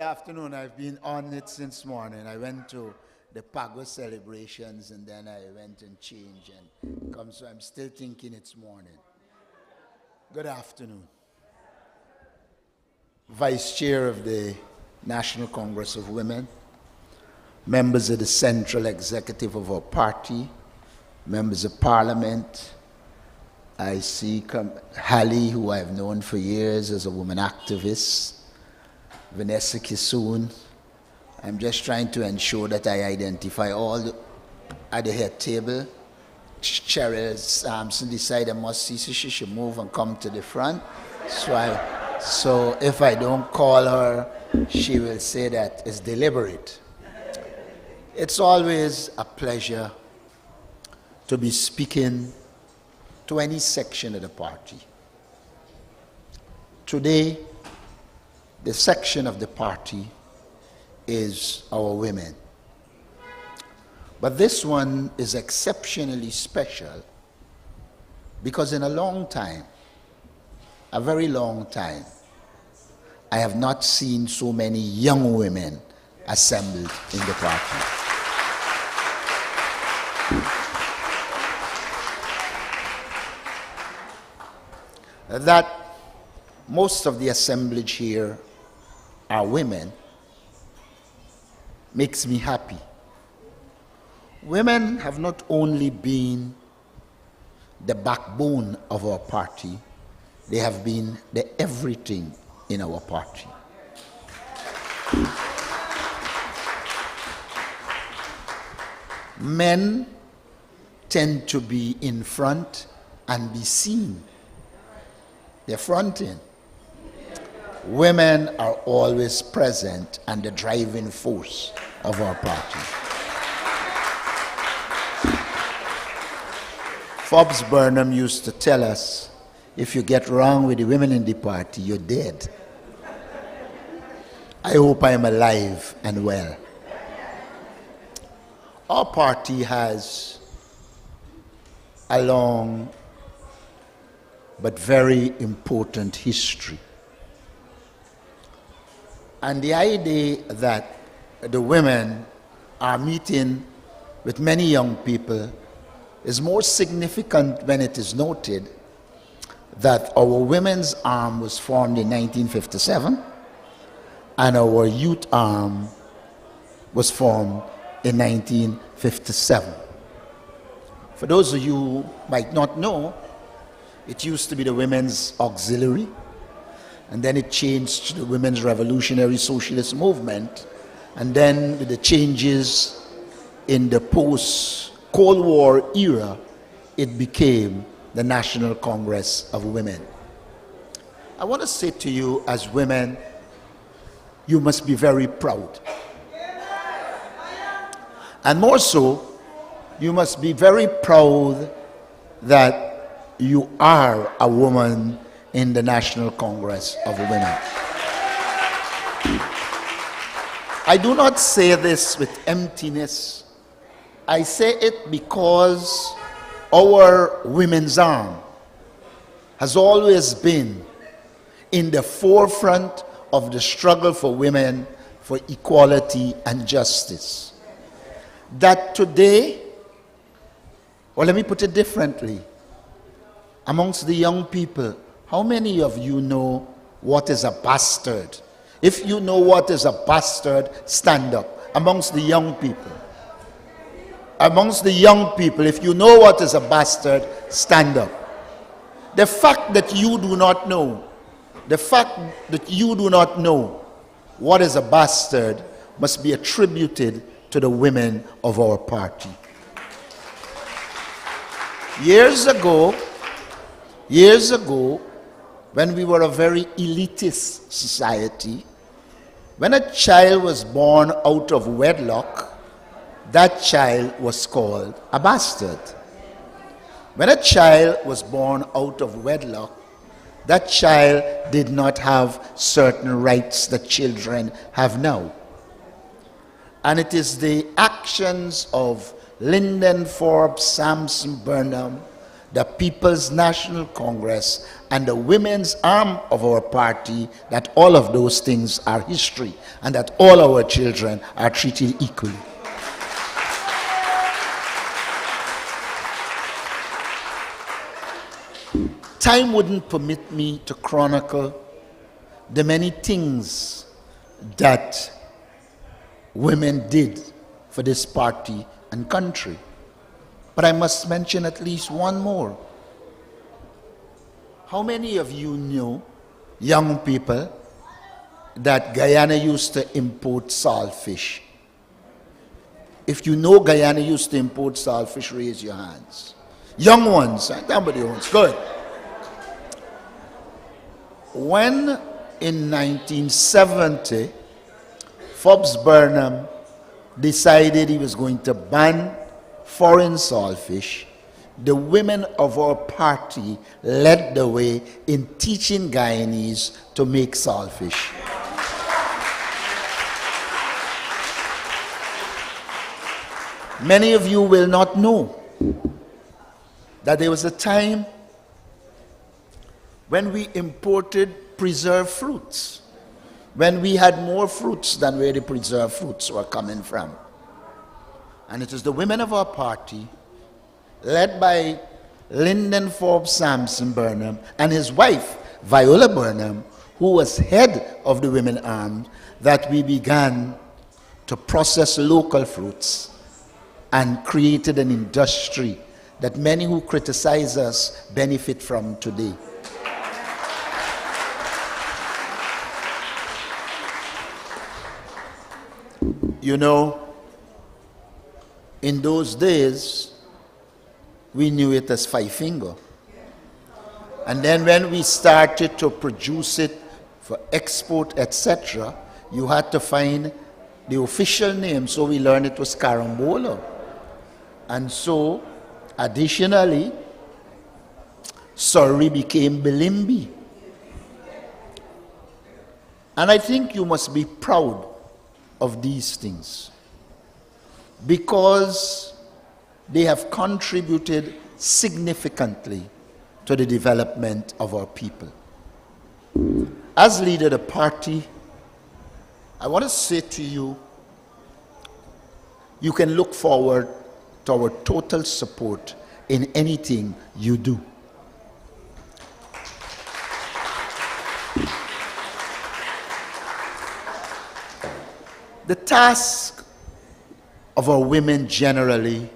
Afternoon. I've been on it since morning. I went to the Pago celebrations and then I went and changed and come. So I'm still thinking it's morning. Good afternoon. Vice Chair of the National Congress of Women, members of the Central Executive of our party, members of Parliament. I see Hallie, who I've known for years as a woman activist. Vanessa Kisoon. I'm just trying to ensure that I identify all at the head table. Cheryl Sampson decided I must see, so she should move and come to the front. So if I don't call her, she will say that it's deliberate. It's always a pleasure to be speaking to any section of the party. Today, the section of the party is our women. But this one is exceptionally special because in a long time, a very long time, I have not seen so many young women assembled in the party. That most of the assemblage here are women makes me happy. Women have not only been the backbone of our party, they have been the everything in our party. Men tend to be in front and be seen. They're fronting. Women are always present and the driving force of our party. Forbes Burnham used to tell us, if you get wrong with the women in the party, you're dead. I hope I'm alive and well. Our party has a long but very important history. And the idea that the women are meeting with many young people is more significant when it is noted that our women's arm was formed in 1957 and our youth arm was formed in 1957. For those of you who might not know, it used to be the Women's Auxiliary, and then it changed to the Women's Revolutionary Socialist Movement, and then with the changes in the post-Cold War era, it became the National Congress of Women. I want to say to you as women, you must be very proud. And more so, you must be very proud that you are a woman in the National Congress of Women. I do not say this with emptiness. I say it because our women's arm has always been in the forefront of the struggle for women for equality and justice. That today, or let me put it differently, amongst the young people, how many of you know what is a bastard? If you know what is a bastard, stand up. Amongst the young people. Amongst the young people, if you know what is a bastard, stand up. The fact that you do not know, what is a bastard must be attributed to the women of our party. Years ago, when we were a very elitist society, when a child was born out of wedlock, that child was called a bastard. When a child was born out of wedlock, that child did not have certain rights that children have now. And it is the actions of Lyndon Forbes Sampson Burnham the People's National Congress, and the women's arm of our party, that all of those things are history and that all our children are treated equally. Time wouldn't permit me to chronicle the many things that women did for this party and country. But I must mention at least one more. How many of you know, young people, that Guyana used to import saltfish? If you know Guyana used to import saltfish, raise your hands. Young ones, somebody owns, good. When in 1970, Forbes Burnham decided he was going to ban foreign saltfish, the women of our party led the way in teaching Guyanese to make saltfish. Many of you will not know that there was a time when we imported preserved fruits, when we had more fruits than where the preserved fruits were coming from. And it is the women of our party, led by Lyndon Forbes Sampson Burnham and his wife, Viola Burnham, who was head of the women arm, that we began to process local fruits and created an industry that many who criticize us benefit from today. You know, in those days, we knew it as five finger. And then when we started to produce it for export, etc., you had to find the official name, so we learned it was carambola. And so, additionally, Surrey became Bilimbi. And I think you must be proud of these things, because they have contributed significantly to the development of our people. As leader of the party, I want to say to you, you can look forward to our total support in anything you do. The task of our women generally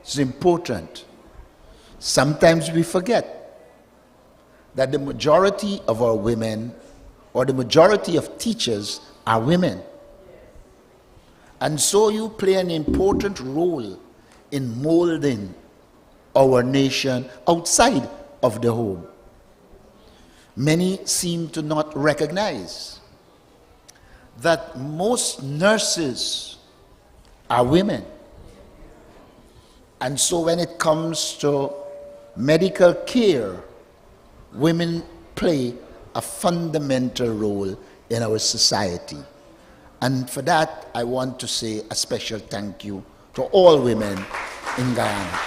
is important. Sometimes we forget that the majority of our women, or the majority of teachers, are women. And so you play an important role in molding our nation outside of the home. Many seem to not recognize that most nurses are women. And so when it comes to medical care, women play a fundamental role in our society. And for that, I want to say a special thank you to all women in Guyana.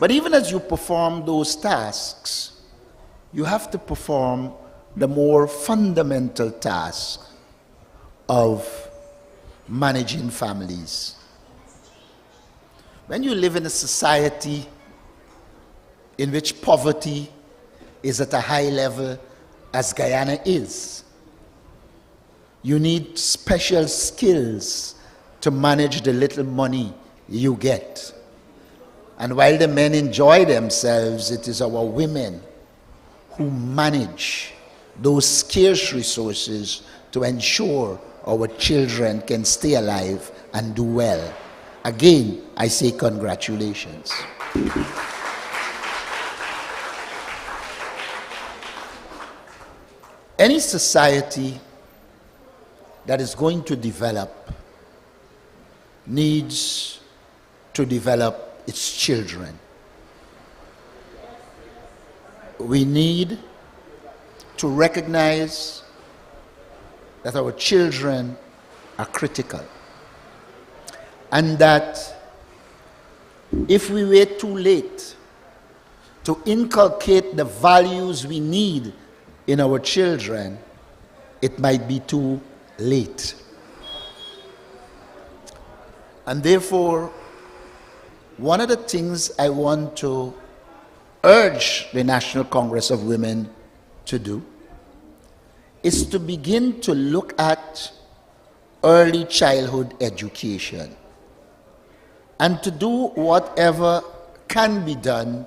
But even as you perform those tasks, you have to perform the more fundamental task of managing families. When you live in a society in which poverty is at a high level, as Guyana is, you need special skills to manage the little money you get. And while the men enjoy themselves, it is our women who manage those scarce resources to ensure our children can stay alive and do well. Again, I say congratulations. Any society that is going to develop needs to develop its children. We need to recognize that our children are critical, and that if we wait too late to inculcate the values we need in our children, it might be too late. And therefore, one of the things I want to urge the National Congress of Women to do is to begin to look at early childhood education and to do whatever can be done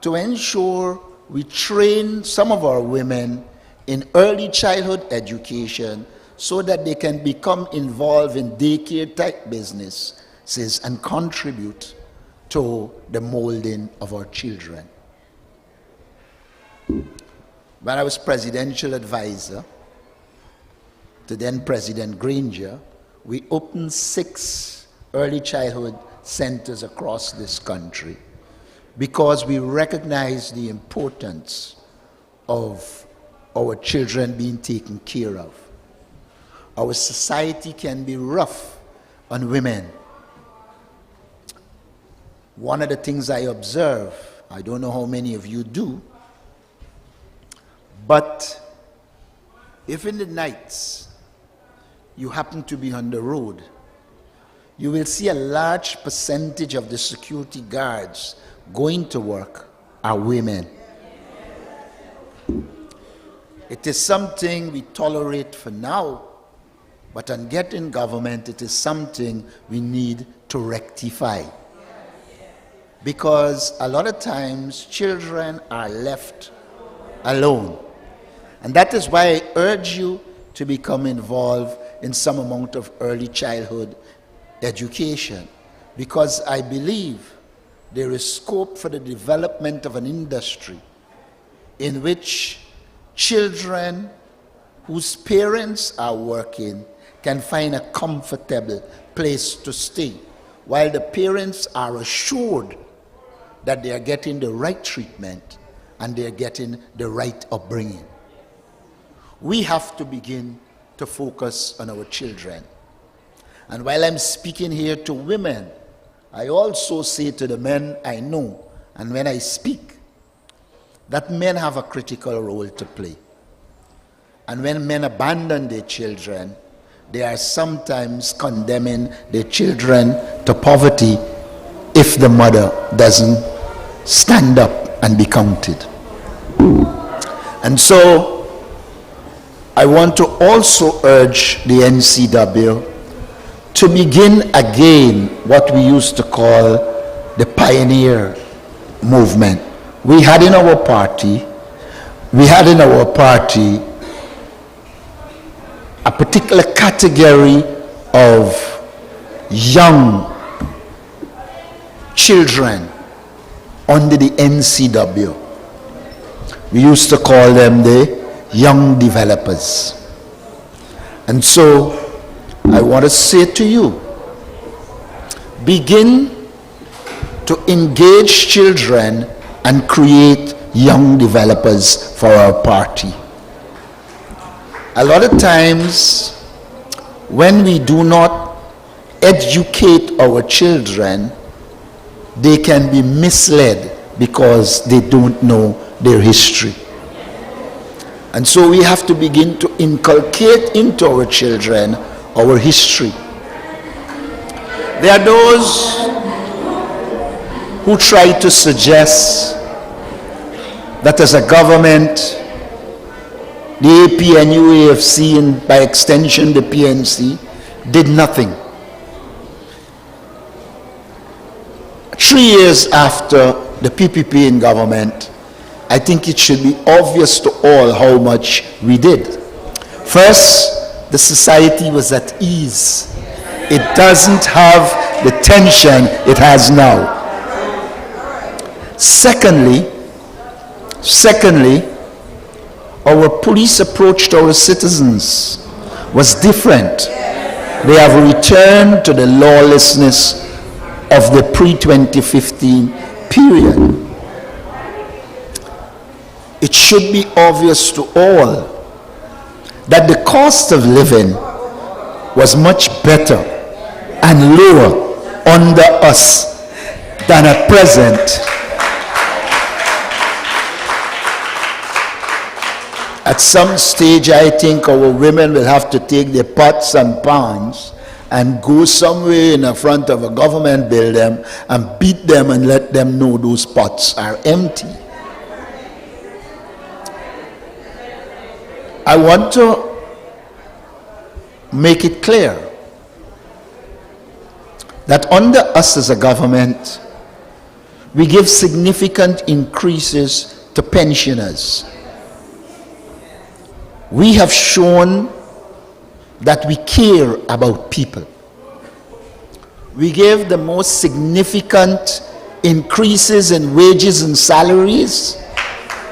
to ensure we train some of our women in early childhood education so that they can become involved in daycare type businesses and contribute to the molding of our children. When I was presidential advisor to then President Granger, we opened 6 early childhood centers across this country because we recognize the importance of our children being taken care of. Our society can be rough on women. One of the things I observe, I don't know how many of you do, but if in the nights you happen to be on the road, you will see a large percentage of the security guards going to work are women. It is something we tolerate for now, but on getting government, it is something we need to rectify. Because a lot of times, children are left alone. And that is why I urge you to become involved in some amount of early childhood education. Because I believe there is scope for the development of an industry in which children whose parents are working can find a comfortable place to stay, while the parents are assured that they are getting the right treatment and they are getting the right upbringing. We have to begin to focus on our children. And while I'm speaking here to women, I also say to the men I know, and when I speak, that men have a critical role to play. And when men abandon their children, they are sometimes condemning their children to poverty if the mother doesn't stand up and be counted. And so I want to also urge the NCW to begin again what we used to call the pioneer movement. We had in our party a particular category of young children under the NCW. We used to call them the young developers. And so I want to say to you, begin to engage children and create young developers for our party. A lot of times when we do not educate our children, they can be misled because they don't know their history. And so we have to begin to inculcate into our children our history. There are those who try to suggest that as a government, the APNU, AFC, and by extension the PNC, did nothing. 3 years after the PPP in government, I think it should be obvious to all how much we did. First, the society was at ease. It doesn't have the tension it has now. Secondly, our police approach to our citizens was different. They have returned to the lawlessness of the pre-2015 period. It should be obvious to all that the cost of living was much better and lower under us than at present. At some stage, I think our women will have to take their pots and pans and go somewhere in the front of a government building and beat them and let them know those pots are empty. I want to make it clear that under us as a government, we give significant increases to pensioners. We have shown that we care about people. We gave the most significant increases in wages and salaries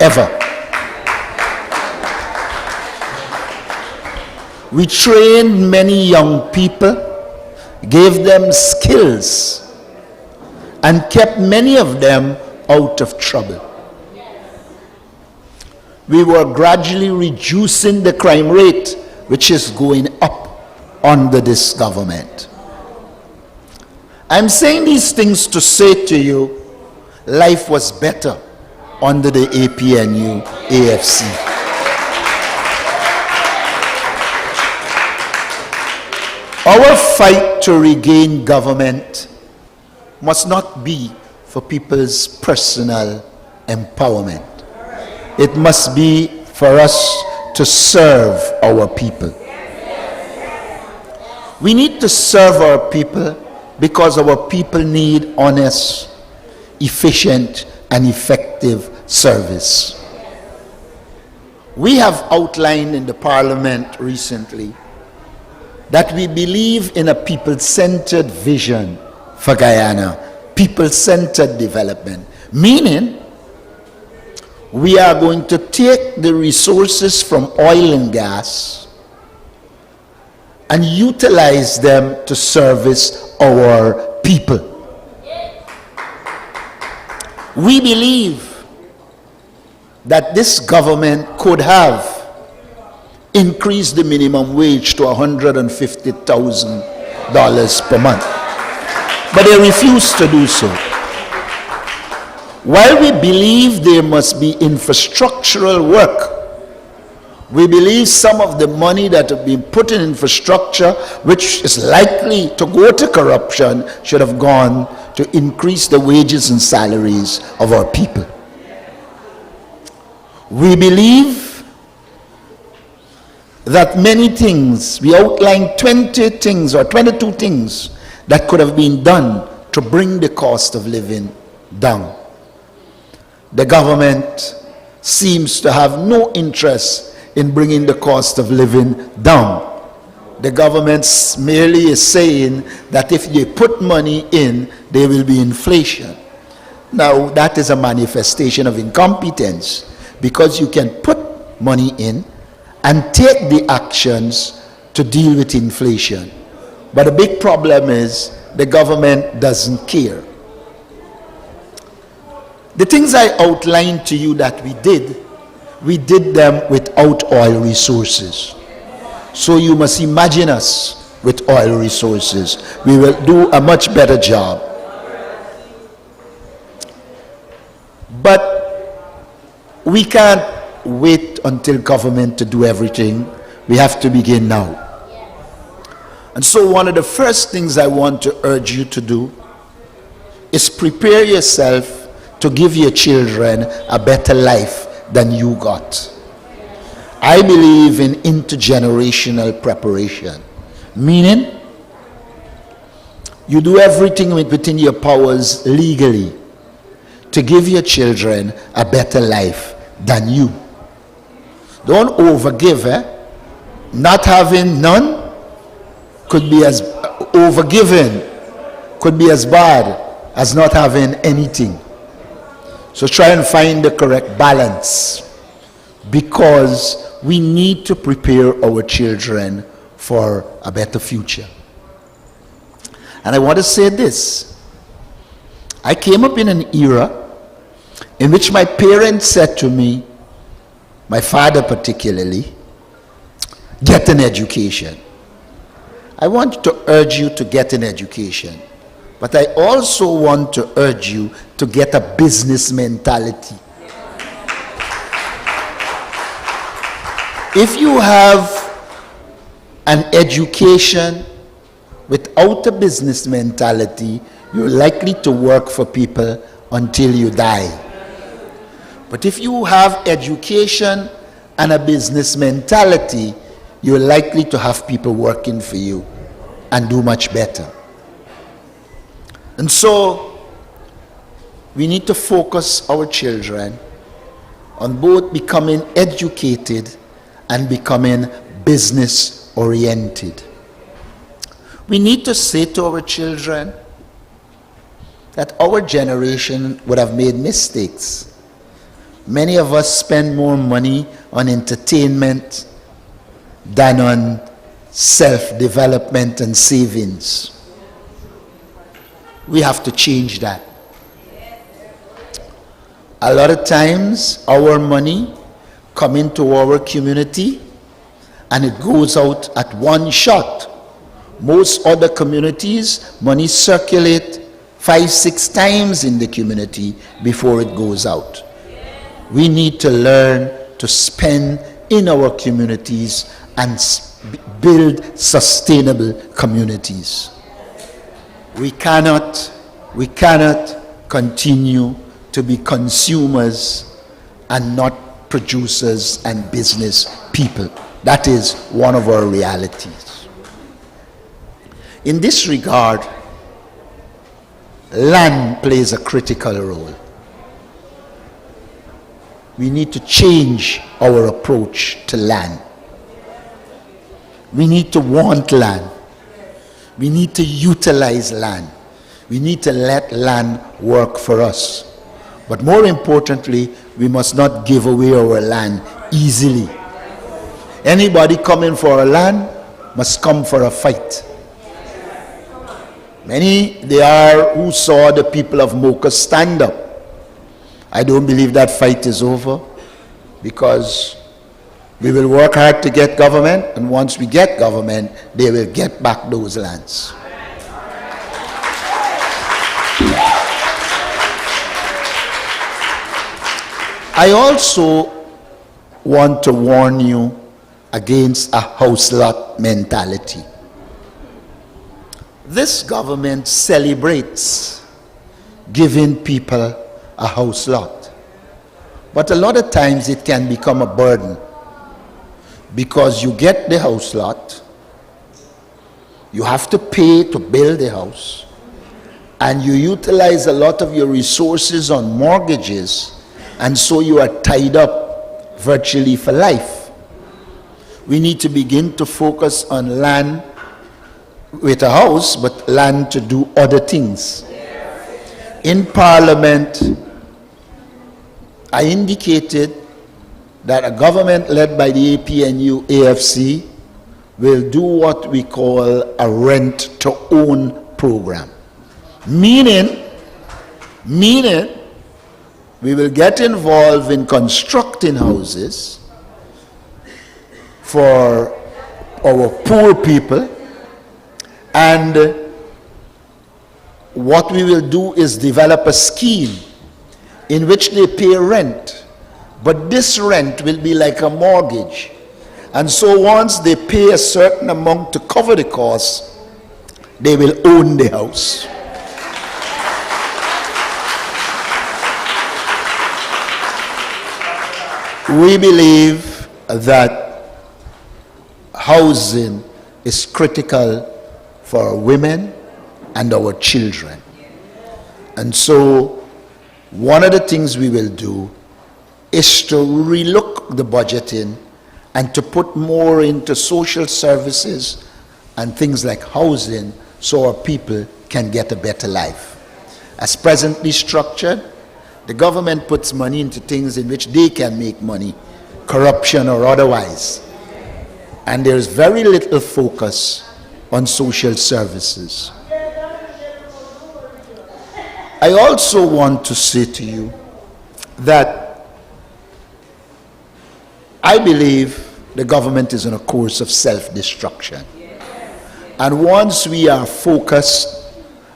ever. We trained many young people, gave them skills, and kept many of them out of trouble. We were gradually reducing the crime rate, which is going up under this government. I'm saying these things to say to you, life was better under the APNU AFC. Our fight to regain government must not be for people's personal empowerment. It must be for us to serve our people. We need to serve our people because our people need honest, efficient, and effective service. We have outlined in the Parliament recently that we believe in a people-centered vision for Guyana, people-centered development, meaning we are going to take the resources from oil and gas and utilize them to service our people. We believe that this government could have increased the minimum wage to $150,000 per month, but they refuse to do so. While we believe there must be infrastructural work, we believe some of the money that have been put in infrastructure, which is likely to go to corruption, should have gone to increase the wages and salaries of our people. We believe that many things, we outlined 20 things or 22 things that could have been done to bring the cost of living down. The government seems to have no interest in bringing the cost of living down. The government merely is saying that if they put money in, there will be inflation. Now, that is a manifestation of incompetence, because you can put money in and take the actions to deal with inflation. But the big problem is the government doesn't care. The things I outlined to you that we did them without oil resources. So you must imagine us with oil resources. We will do a much better job. But we can't wait until government to do everything. We have to begin now. And so one of the first things I want to urge you to do is prepare yourself to give your children a better life than you got. I believe in intergenerational preparation, meaning you do everything within your powers legally to give your children a better life than you. Don't overgive. Not having none could be as overgiven, could be as bad as not having anything. So try and find the correct balance, because we need to prepare our children for a better future. And I want to say this. I came up in an era in which my parents said to me, my father particularly, get an education. I want to urge you to get an education. But I also want to urge you to get a business mentality. If you have an education without a business mentality, you're likely to work for people until you die. But if you have education and a business mentality, you're likely to have people working for you and do much better. And so, we need to focus our children on both becoming educated and becoming business oriented. We need to say to our children that our generation would have made mistakes. Many of us spend more money on entertainment than on self-development and savings. We have to change that. A lot of times our money comes into our community and it goes out at one shot. Most other communities, money circulate 5-6 times in the community before it goes out. We need to learn to spend in our communities and build sustainable communities. We cannot continue to be consumers and not producers and business people. That is one of our realities. In this regard, land plays a critical role. We need to change our approach to land. We need to want land. We need to utilize land. We need to let land work for us. But more importantly, we must not give away our land easily. Anybody coming for our land must come for a fight. Many they are who saw the people of Mocha stand up. I don't believe that fight is over, because we will work hard to get government, and once we get government, they will get back those lands. I also want to warn you against a house lot mentality. This government celebrates giving people a house lot, but a lot of times it can become a burden, because you get the house lot, you have to pay to build the house, and you utilize a lot of your resources on mortgages, and so you are tied up virtually for life. We need to begin to focus on land with a house, but land to do other things. In Parliament, I indicated that a government led by the APNU AFC will do what we call a rent-to-own program. Meaning, we will get involved in constructing houses for our poor people, and what we will do is develop a scheme in which they pay rent, but this rent will be like a mortgage, and so once they pay a certain amount to cover the cost, they will own the house. We believe that housing is critical for our women and our children. And so one of the things we will do is to relook the budgeting and to put more into social services and things like housing, so our people can get a better life. As presently structured, the government puts money into things in which they can make money, corruption or otherwise. And there's very little focus on social services. I also want to say to you that I believe the government is on a course of self-destruction. And once we are focused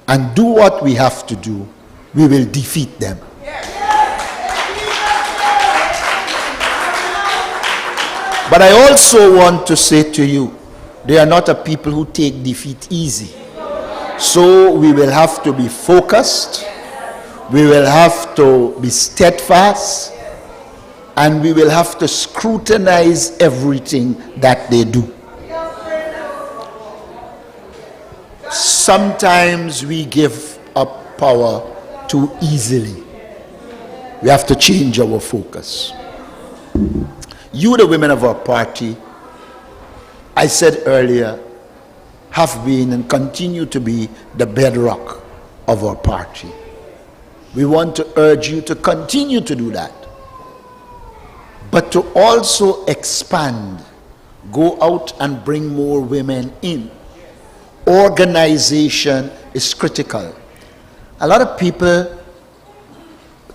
and do what we have to do, we will defeat them. But I also want to say to you, they are not a people who take defeat easy. So we will have to be focused, we will have to be steadfast, and we will have to scrutinize everything that they do. Sometimes we give up power too easily. We have to change our focus. You, the women of our party, I said earlier, have been and continue to be the bedrock of our party. We want to urge you to continue to do that, but to also expand, go out and bring more women in. Organization is critical. A lot of people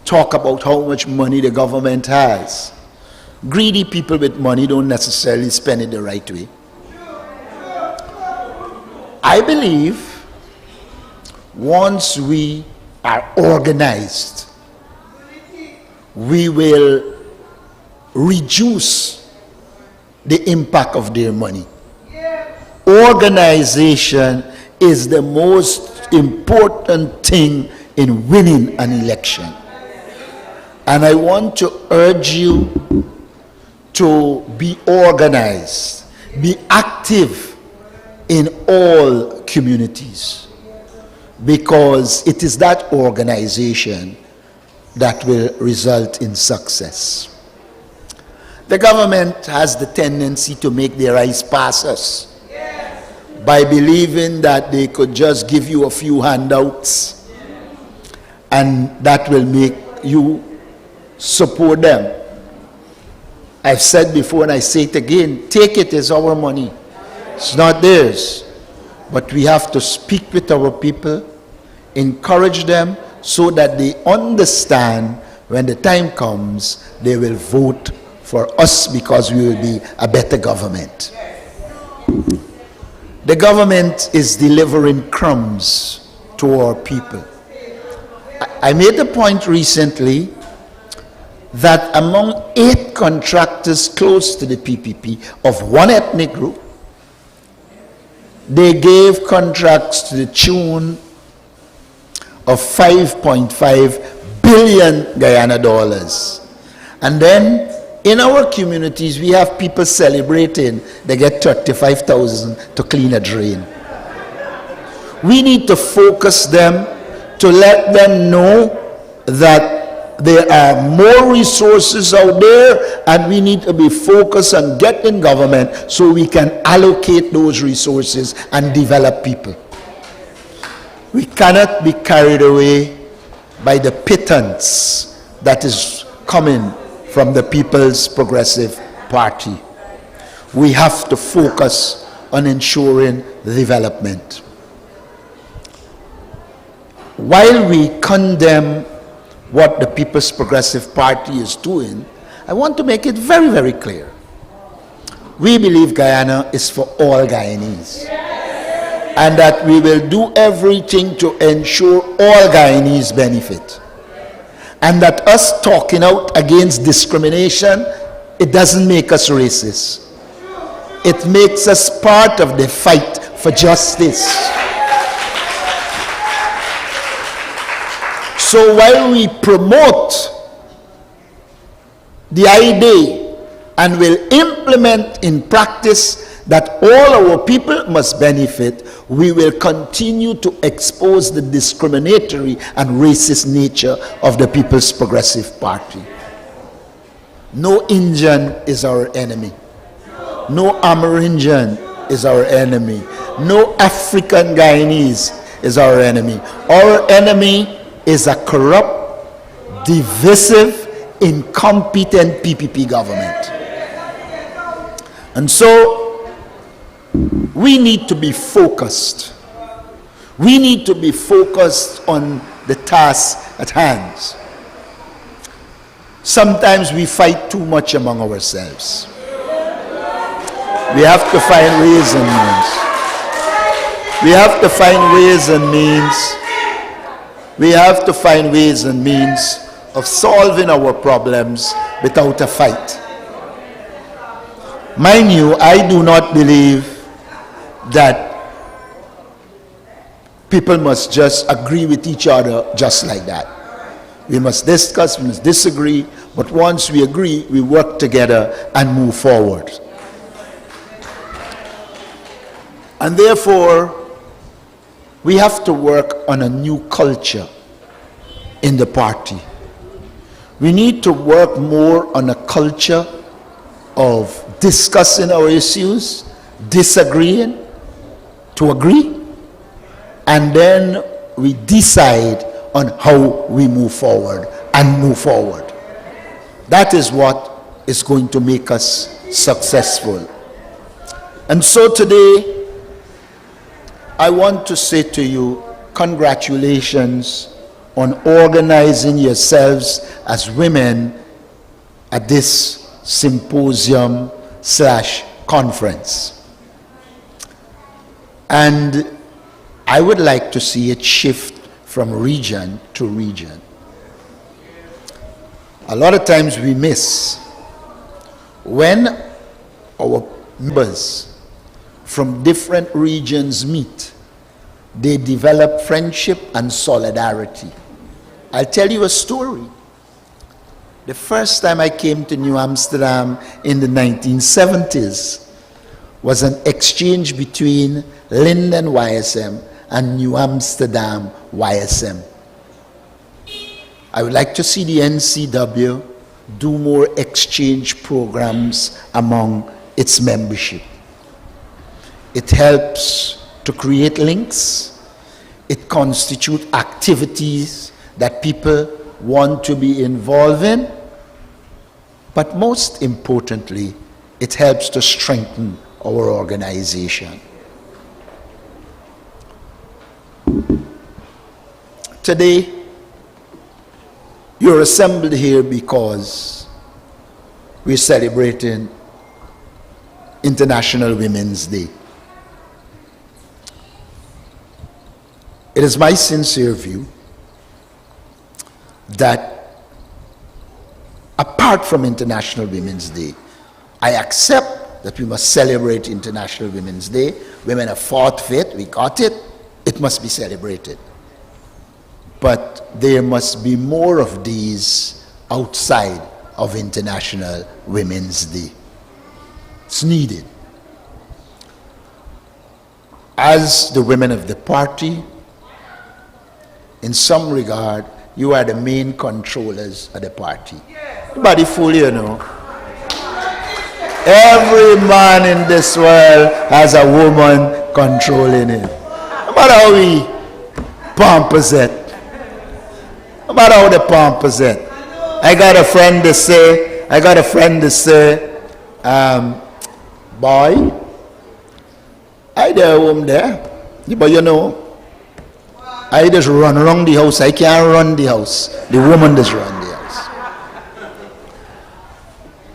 talk about how much money the government has. Greedy people with money don't necessarily spend it the right way. I believe once we are organized, we will reduce the impact of their money. Organization is the most important thing in winning an election. And I want to urge you to be organized, be active in all communities, because it is that organization that will result in success. The government has the tendency to make their eyes pass us by believing that they could just give you a few handouts and that will make you support them. I've said before and I say it again, take it as our money. It's not theirs. But we have to speak with our people, encourage them so that they understand when the time comes, they will vote for us because we will be a better government. The government is delivering crumbs to our people. I made the point recently that among 8 contractors close to the PPP of one ethnic group, they gave contracts to the tune of 5.5 billion Guyana dollars. And then in our communities, we have people celebrating they get 35,000 to clean a drain. We need to focus them to let them know that there are more resources out there and we need to be focused on getting government so we can allocate those resources and develop people. We cannot be carried away by the pittance that is coming from the People's Progressive Party. We have to focus on ensuring the development. While we condemn what the People's Progressive Party is doing, I want to make it very, very clear. We believe Guyana is for all Guyanese. And that we will do everything to ensure all Guyanese benefit. And that us talking out against discrimination, it doesn't make us racist. It makes us part of the fight for justice. So while we promote the idea and will implement in practice that all our people must benefit, we will continue to expose the discriminatory and racist nature of the People's Progressive Party. No Indian is our enemy. No Amerindian is our enemy. No African Guyanese is our enemy. Our enemy is a corrupt, divisive, incompetent PPP government. And so we need to be focused. We need to be focused on the task at hand. Sometimes we fight too much among ourselves. We have to find ways and means. We have to find ways and means we have to find ways and means of solving our problems without a fight. Mind you, I do not believe that people must just agree with each other just like that. We must discuss, we must disagree, but once we agree, we work together and move forward. And therefore, we have to work on a new culture in the party. We need to work more on a culture of discussing our issues, disagreeing, to agree, and then we decide on how we move forward and move forward. That is what is going to make us successful. And so today, I want to say to you, congratulations on organizing yourselves as women at this symposium/conference. And I would like to see it shift from region to region. A lot of times we miss when our members from different regions meet, they develop friendship and solidarity. I'll tell you a story. The first time I came to New Amsterdam in the 1970s was an exchange between Linden YSM and New Amsterdam YSM. I would like to see the NCW do more exchange programs among its membership. It helps to create links. It constitutes activities that people want to be involved in. But most importantly, it helps to strengthen our organization. Today, you're assembled here because we're celebrating International Women's Day. It is my sincere view that apart from International Women's Day, I accept that we must celebrate International Women's Day. Women have fought for it, we got it, it must be celebrated. But there must be more of these outside of International Women's Day. It's needed. As the women of the party, in some regard, you are the main controllers of the party. Nobody fool you, know. Every man in this world has a woman controlling him. No matter how he pampers it. No matter how they pampers it. I got a friend to say, boy, I there home there, but you know, I just run around the house. I can't run the house. The woman just run the house.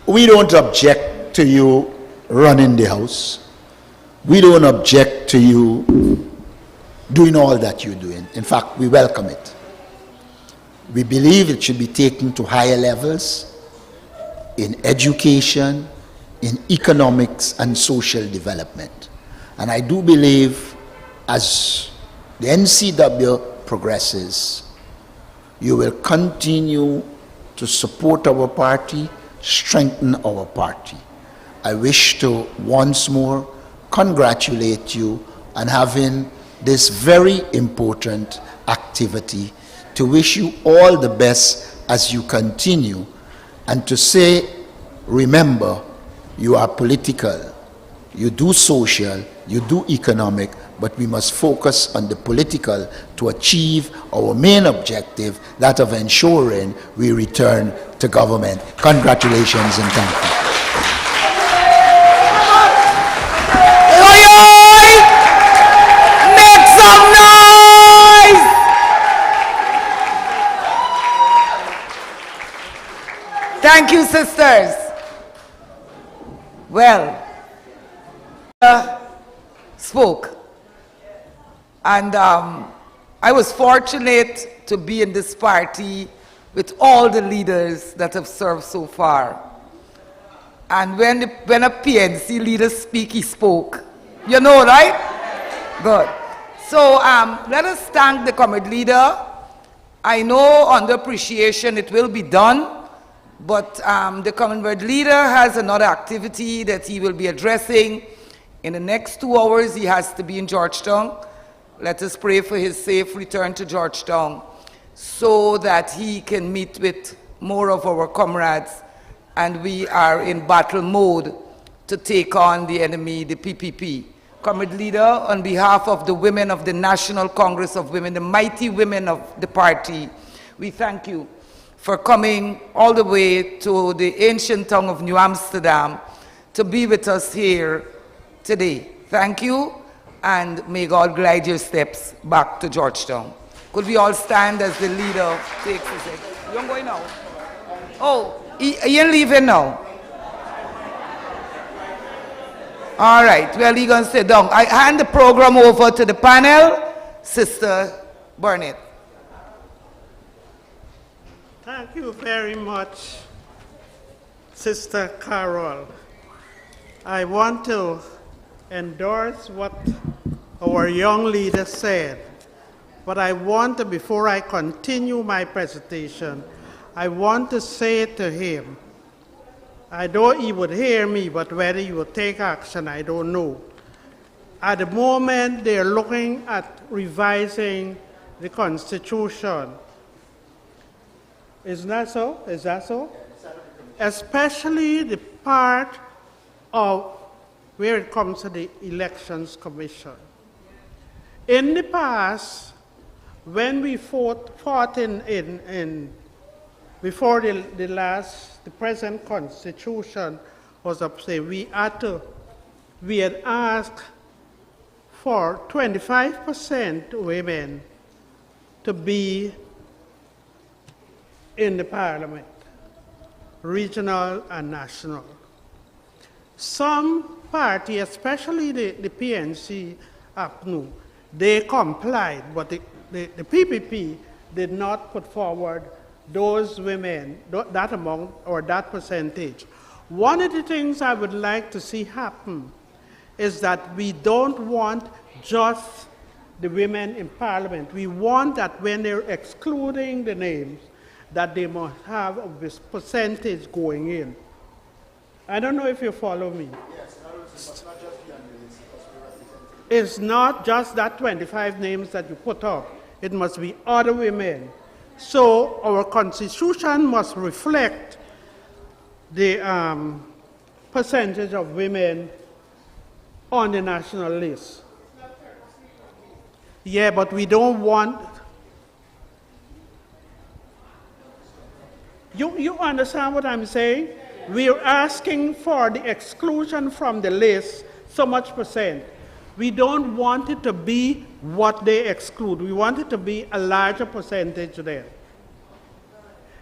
We don't object to you running the house. We don't object to you doing all that you're doing. In fact, we welcome it. We believe it should be taken to higher levels in education, in economics and social development. And I do believe as the NCW progresses, you will continue to support our party, strengthen our party. I wish to once more congratulate you on having this very important activity, to wish you all the best as you continue, and to say, remember, you are political, you do social, you do economic, but we must focus on the political to achieve our main objective, that of ensuring we return to government. Congratulations and thank you. Make some noise! Thank you, sisters. Well, spoke, and I was fortunate to be in this party with all the leaders that have served so far. And when a PNC leader speak, he spoke. You know, right? Good. So let us thank the comrade leader. I know under appreciation it will be done, but the comrade leader has another activity that he will be addressing. In the next 2 hours, he has to be in Georgetown. Let us pray for his safe return to Georgetown so that he can meet with more of our comrades, and we are in battle mode to take on the enemy, the PPP. Comrade leader, on behalf of the women of the National Congress of Women, the mighty women of the party, we thank you for coming all the way to the ancient town of New Amsterdam to be with us here today. Thank you, and may God guide your steps back to Georgetown. Could we all stand as the leader takes his exit? You don't going now? Oh, he ain't leaving now. All right, well, he's going to sit down. I hand the program over to the panel. Sister Burnett. Thank you very much, Sister Carol. I want to endorse what our young leader said, but I want to, before I continue my presentation, I want to say to him, I know he would hear me, but whether he would take action, I don't know. At the moment, they're looking at revising the Constitution. Isn't that so? Is that so? Especially the part of where it comes to the Elections Commission. In the past, when we fought before the present Constitution was up, say, we had asked for 25% women to be in the Parliament, regional and national. Some party, especially the PNC, APNU, they complied, but the PPP did not put forward those women, that amount or that percentage. One of the things I would like to see happen is that we don't want just the women in Parliament. We want that when they're excluding the names, that they must have a percentage going in. I don't know if you follow me. Yes, but not just the analysts, It's not just that 25 names that you put up. It must be other women. So our Constitution must reflect the percentage of women on the national list. Yeah, but we don't want... You understand what I'm saying? We're asking for the exclusion from the list, so much percent. We don't want it to be what they exclude. We want it to be a larger percentage there.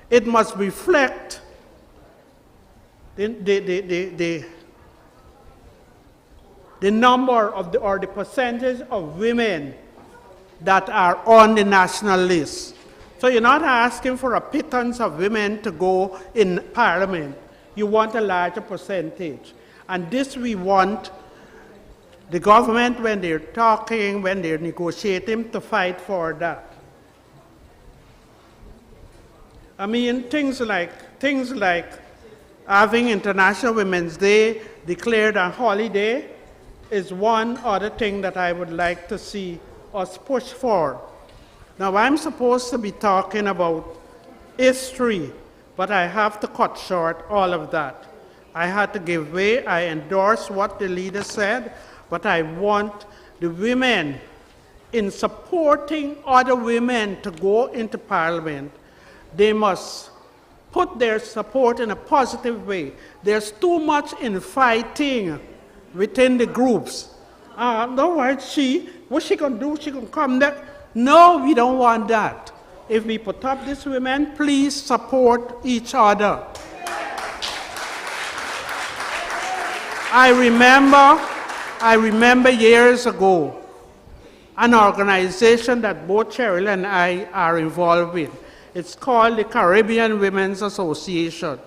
It must reflect the number of or the percentage of women that are on the national list. So you're not asking for a pittance of women to go in Parliament. You want a larger percentage. And this we want the government, when they're talking, when they're negotiating, to fight for that. I mean, things like having International Women's Day declared a holiday is one other thing that I would like to see us push for. Now, I'm supposed to be talking about history, but I have to cut short all of that. I had to give way. I endorse what the leader said, but I want the women, in supporting other women to go into Parliament, they must put their support in a positive way. There's too much infighting within the groups. No, what's she going to do? She going to come there? No, we don't want that. If we put up these women, please support each other. I remember years ago an organization that both Cheryl and I are involved in. It's called the Caribbean Women's Association.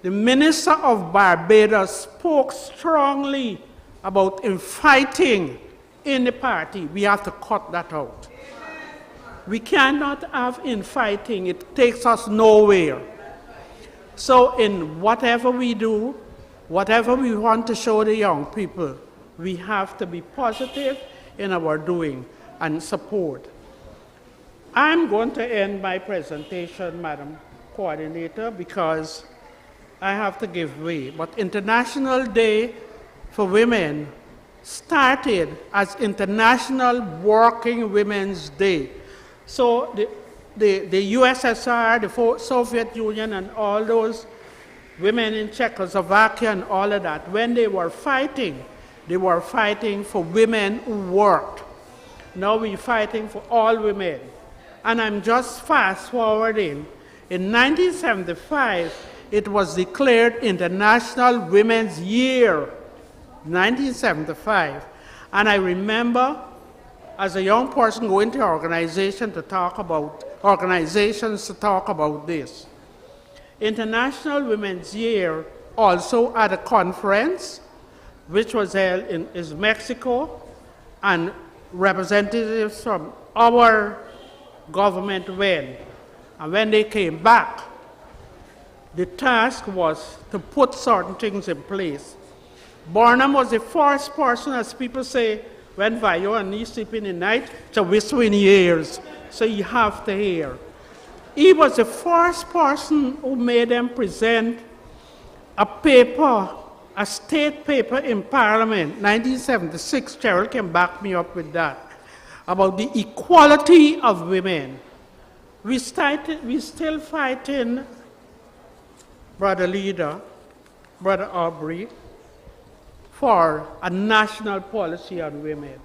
The Minister of Barbados spoke strongly about infighting in the party. We have to cut that out. We cannot have infighting. It takes us nowhere. So in whatever we do, whatever we want to show the young people, we have to be positive in our doing and support. I'm going to end my presentation, Madam Coordinator, because I have to give way. But International Day for Women started as International Working Women's Day. So the USSR, the Soviet Union, and all those women in Czechoslovakia and all of that, when they were fighting for women who worked. Now we're fighting for all women. And I'm just fast forwarding. In 1975, it was declared International Women's Year, 1975. And I remember as a young person going to organizations to talk about this. International Women's Year also at a conference which was held in Mexico, and representatives from our government went. And when they came back, the task was to put certain things in place. Barnum was the first person, as people say, when Vayo and he sleep in the night, to whisper in your ears, so you have to hear. He was the first person who made them present a paper, a state paper in Parliament, 1976, Cheryl can back me up with that, about the equality of women. We still fighting, Brother Leader, Brother Aubrey, for a national policy on women.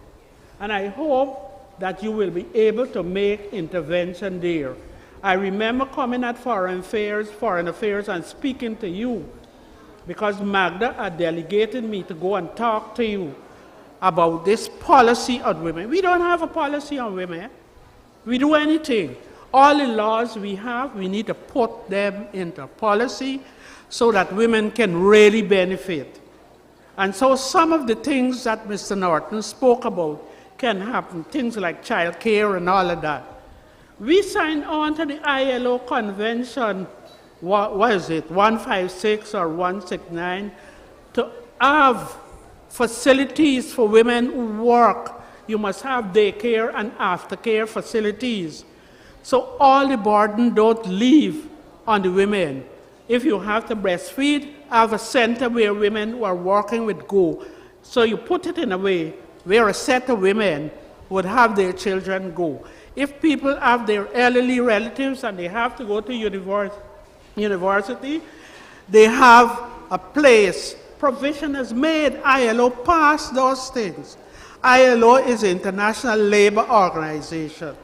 And I hope that you will be able to make intervention there. I remember coming at Foreign Affairs and speaking to you, because Magda had delegated me to go and talk to you about this policy on women. We don't have a policy on women. We do anything. All the laws we have, we need to put them into policy so that women can really benefit. And so some of the things that Mr. Norton spoke about can happen, things like child care and all of that. We signed on to the ILO Convention, what is it, 156 or 169, to have facilities for women who work. You must have daycare and aftercare facilities. So all the burden don't leave on the women. If you have to breastfeed, have a center where women who are working would go. So you put it in a way where a set of women would have their children go. If people have their elderly relatives and they have to go to university, they have a place. Provision is made. ILO passed those things. ILO is the International Labor Organization.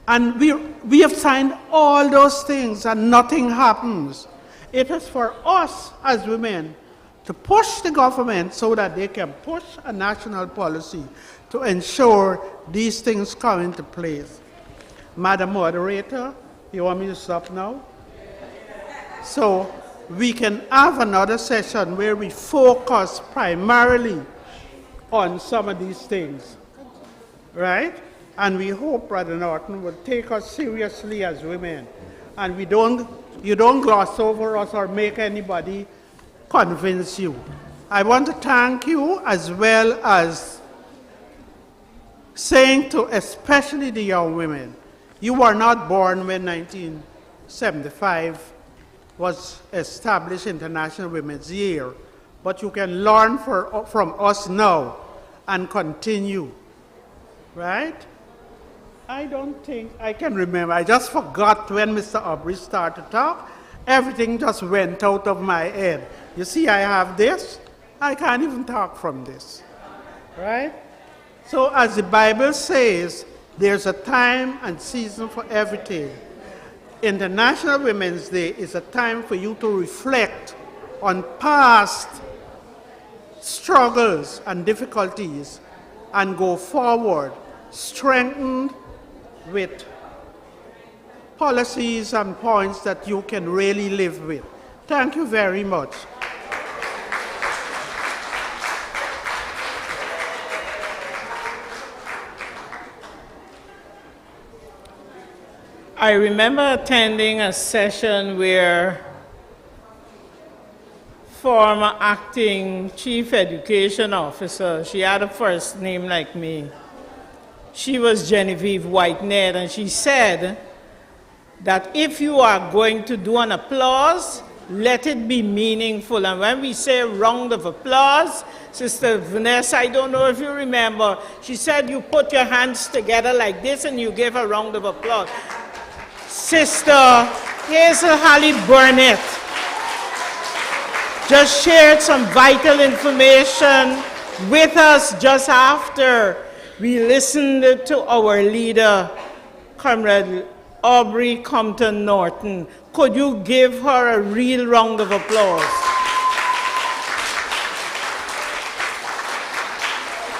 And we have signed all those things and nothing happens. It is for us as women to push the government so that they can push a national policy to ensure these things come into place. Madam Moderator, you want me to stop now? So we can have another session where we focus primarily on some of these things, right? And we hope Brother Norton will take us seriously as women. And you don't gloss over us or make anybody convince you. I want to thank you, as well as saying to especially the young women, you were not born when 1975 was established International Women's Year, but you can learn from us now and continue, right? I don't think I can remember. I just forgot when Mr. Aubrey started to talk. Everything just went out of my head. You see, I have this. I can't even talk from this, right? So as the Bible says, there's a time and season for everything. International Women's Day is a time for you to reflect on past struggles and difficulties and go forward, strengthened with policies and points that you can really live with. Thank you very much. I remember attending a session where former acting chief education officer, she had a first name like me. She was Genevieve Whitenet, and she said that if you are going to do an applause, let it be meaningful. And when we say round of applause, Sister Vanessa, I don't know if you remember, she said you put your hands together like this and you give a round of applause. Sister Hazel Holly Burnett just shared some vital information with us just after we listened to our leader, Comrade Aubrey Compton Norton. Could you give her a real round of applause?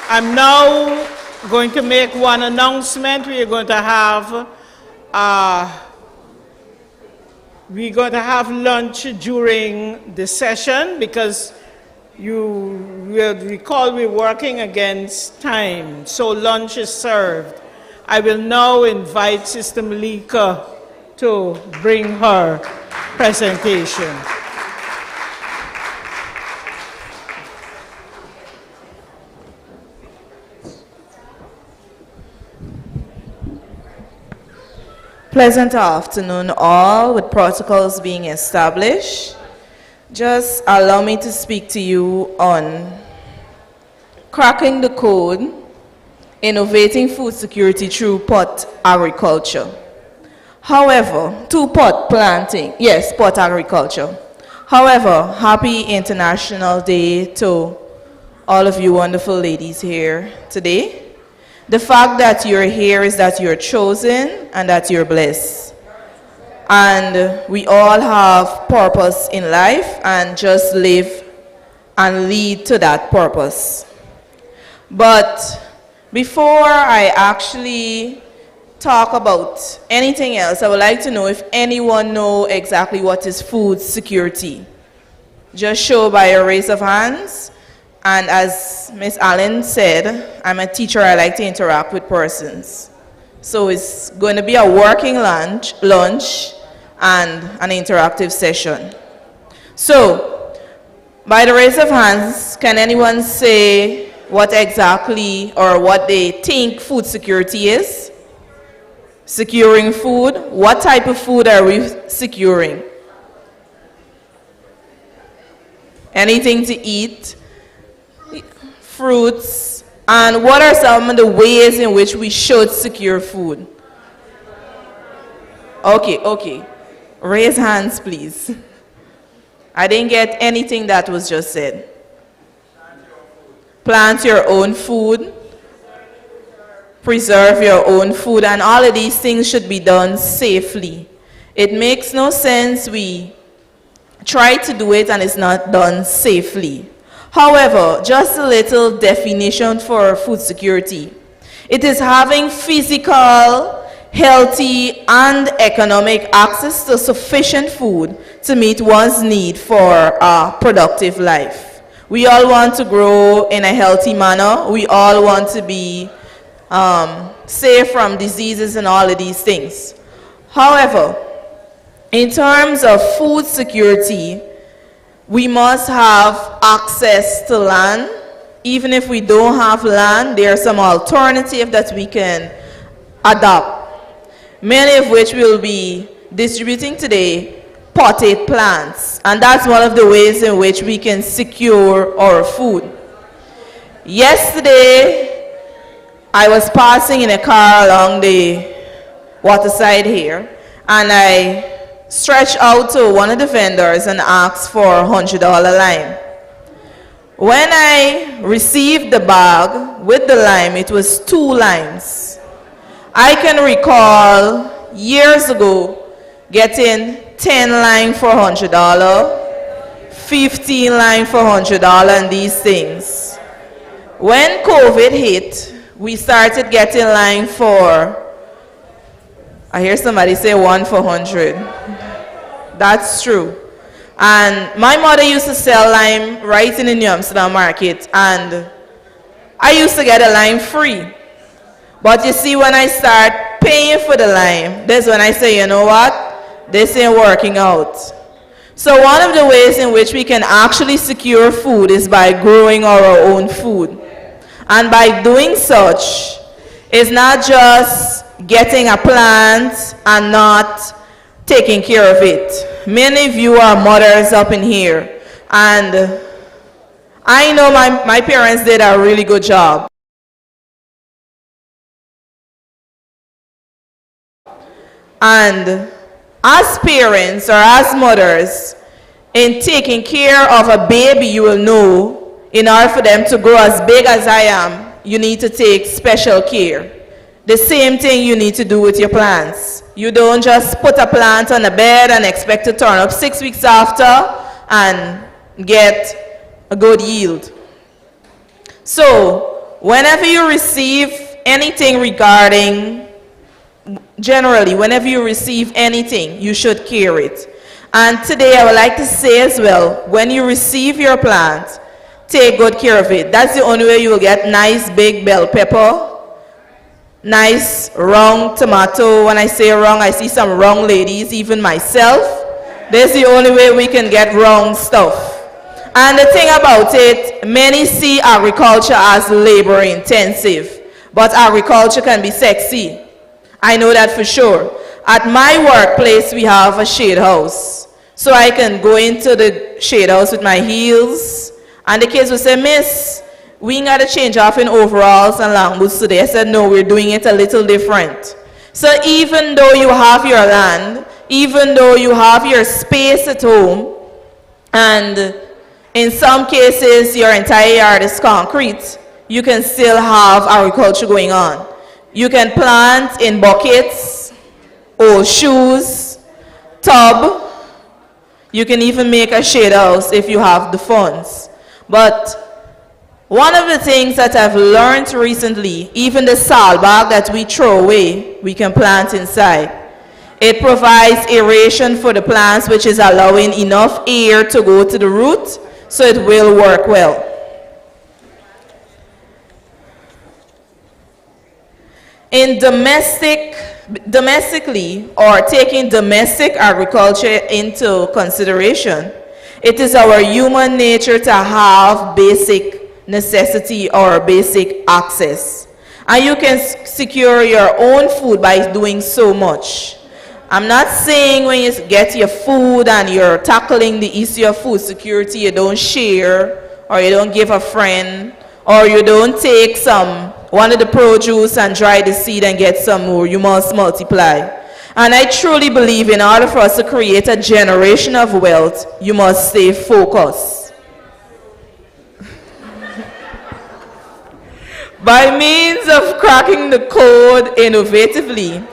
I'm now going to make one announcement. We are going to have lunch during the session because you will recall we're working against time, so lunch is served. I will now invite Sister Malika to bring her presentation. Pleasant afternoon all, with protocols being established. Just allow me to speak to you on cracking the code, innovating food security through pot agriculture. However, to pot planting, yes, pot agriculture. However, happy International Day to all of you wonderful ladies here today. The fact that you're here is that you're chosen and that you're blessed. And we all have purpose in life, and just live and lead to that purpose. But before I actually talk about anything else, I would like to know if anyone knows exactly what is food security. Just show by a raise of hands. And as Ms. Allen said, I'm a teacher, I like to interact with persons. So it's going to be a working lunch and an interactive session. So, by the raise of hands, can anyone say what exactly or what they think food security is? Securing food. What type of food are we securing? Anything to eat? Fruits. And what are some of the ways in which we should secure food? Okay. Raise hands, please. I didn't get anything that was just said. Plant your own food. Preserve your own food. And all of these things should be done safely. It makes no sense we try to do it and it's not done safely. However, just a little definition for food security. It is having physical, healthy, and economic access to sufficient food to meet one's need for a productive life. We all want to grow in a healthy manner. We all want to be safe from diseases and all of these things. However, in terms of food security, we must have access to land. Even if we don't have land, there are some alternatives that we can adopt, many of which we'll be distributing today, potted plants. And that's one of the ways in which we can secure our food. Yesterday, I was passing in a car along the waterside here, and I stretched out to one of the vendors and asked for a $100 lime. When I received the bag with the lime, it was 2 limes. I can recall years ago getting 10 lime for $100, 15 lime for $100, and these things. when COVID hit, we started getting line for, I hear somebody say 1 for 100. That's true. And my mother used to sell lime right in the New Amsterdam market, and I used to get a lime free. But you see, when I start paying for the lime, that's when I say, you know what, this ain't working out. So one of the ways in which we can actually secure food is by growing our own food. And by doing such, it's not just getting a plant and not taking care of it. Many of you are mothers up in here, and I know my parents did a really good job. And as parents or as mothers, in taking care of a baby, you will know, in order for them to grow as big as I am, you need to take special care. The same thing you need to do with your plants. You don't just put a plant on a bed and expect to turn up 6 weeks after and get a good yield. So, whenever you receive anything regarding, generally, whenever you receive anything, you should care it. And today I would like to say as well, when you receive your plant, take good care of it. That's the only way you will get nice big bell pepper, nice round tomato. When I say round, I see some round ladies, even myself. That's the only way we can get round stuff. And the thing about it, many see agriculture as labor intensive, but agriculture can be sexy. I know that for sure. At my workplace, we have a shade house. So I can go into the shade house with my heels, and the kids will say, Miss, we ain't got to change off in overalls and long boots today. I said, no, we're doing it a little different. So even though you have your land, even though you have your space at home, and in some cases your entire yard is concrete, you can still have agriculture going on. You can plant in buckets, old shoes, tub. You can even make a shade house if you have the funds. But one of the things that I've learned recently, even the salt bag that we throw away, we can plant inside. It provides aeration for the plants, which is allowing enough air to go to the root, so it will work well. In domestically, or taking domestic agriculture into consideration, it is our human nature to have basic necessity or basic access. And you can secure your own food by doing so much. I'm not saying when you get your food and you're tackling the issue of food security, you don't share, or you don't give a friend, or you don't take one of the produce and dry the seed and get some more. You must multiply. And I truly believe in order for us to create a generation of wealth, you must stay focused. By means of cracking the code innovatively,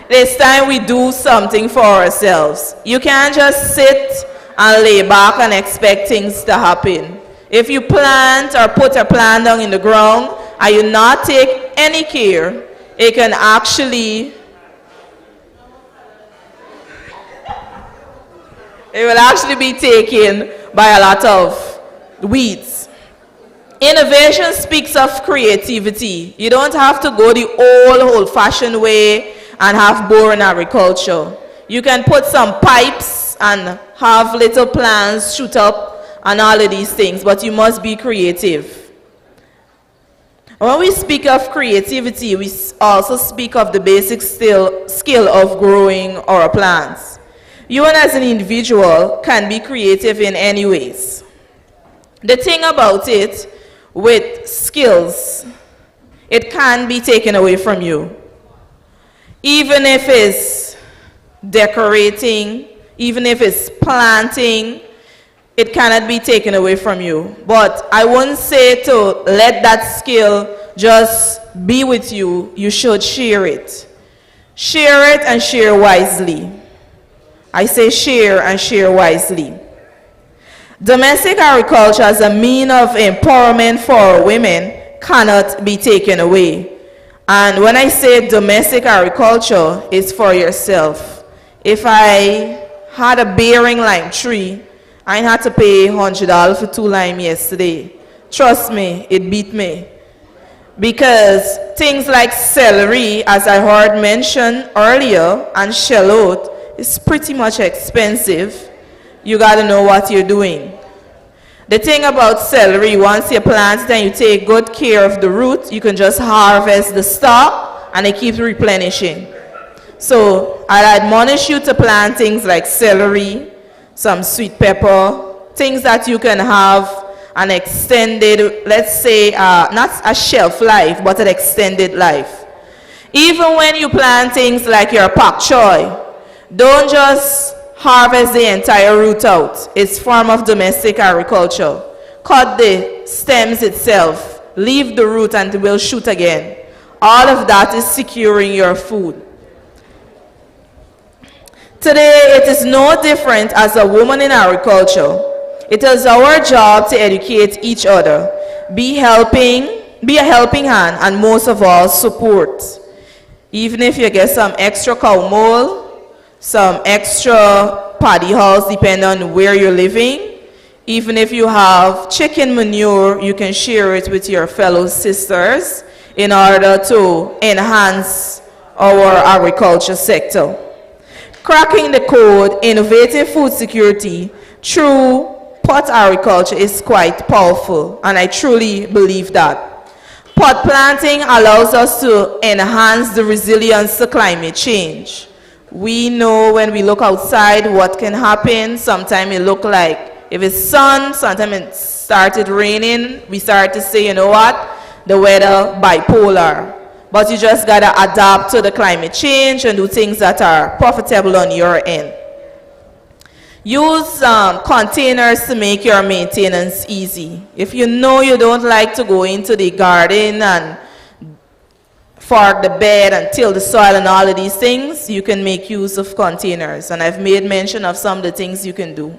it's time we do something for ourselves. You can't just sit and lay back and expect things to happen. If you plant or put a plant down in the ground and you not take any care, it can actually, it will actually be taken by a lot of weeds. Innovation speaks of creativity. You don't have to go the old-fashioned way and have boring agriculture. You can put some pipes and have little plants shoot up and all of these things, but you must be creative. When we speak of creativity, we also speak of the basic skill of growing our plants. You and as an individual can be creative in any ways. The thing about it with skills, it can be taken away from you. Even if it's decorating, even if it's planting, it cannot be taken away from you. But I wouldn't say to let that skill just be with you. You should share it. Share it and share wisely. I say share and share wisely. Domestic agriculture as a means of empowerment for women cannot be taken away. And when I say domestic agriculture, it's for yourself. If I had a bearing lime tree, I had to pay $100 for 2 lime yesterday. Trust me, it beat me. Because things like celery, as I heard mentioned earlier, and shallot is pretty much expensive. You got to know what you're doing. The thing about celery, once you plant it and you take good care of the root, you can just harvest the stalk and it keeps replenishing. So I admonish you to plant things like celery, some sweet pepper, things that you can have an extended, let's say, not a shelf life, but an extended life. Even when you plant things like your pak choy, don't just harvest the entire root out. It's form of domestic agriculture. Cut the stems itself, leave the root and it will shoot again. All of that is securing your food. Today, it is no different as a woman in agriculture. It is our job to educate each other, be a helping hand, and most of all, support. Even if you get some extra cow mold, some extra paddy hulls, depending on where you're living, even if you have chicken manure, you can share it with your fellow sisters in order to enhance our agriculture sector. Cracking the code, innovating food security through pot agriculture is quite powerful, and I truly believe that. Pot planting allows us to enhance the resilience to climate change. We know when we look outside what can happen. Sometimes it look like if it's sun, sometimes it started raining, we start to say, you know what, the weather bipolar. But you just gotta adapt to the climate change and do things that are profitable on your end. Use containers to make your maintenance easy. If you know you don't like to go into the garden and fork the bed and till the soil and all of these things, you can make use of containers. And I've made mention of some of the things you can do.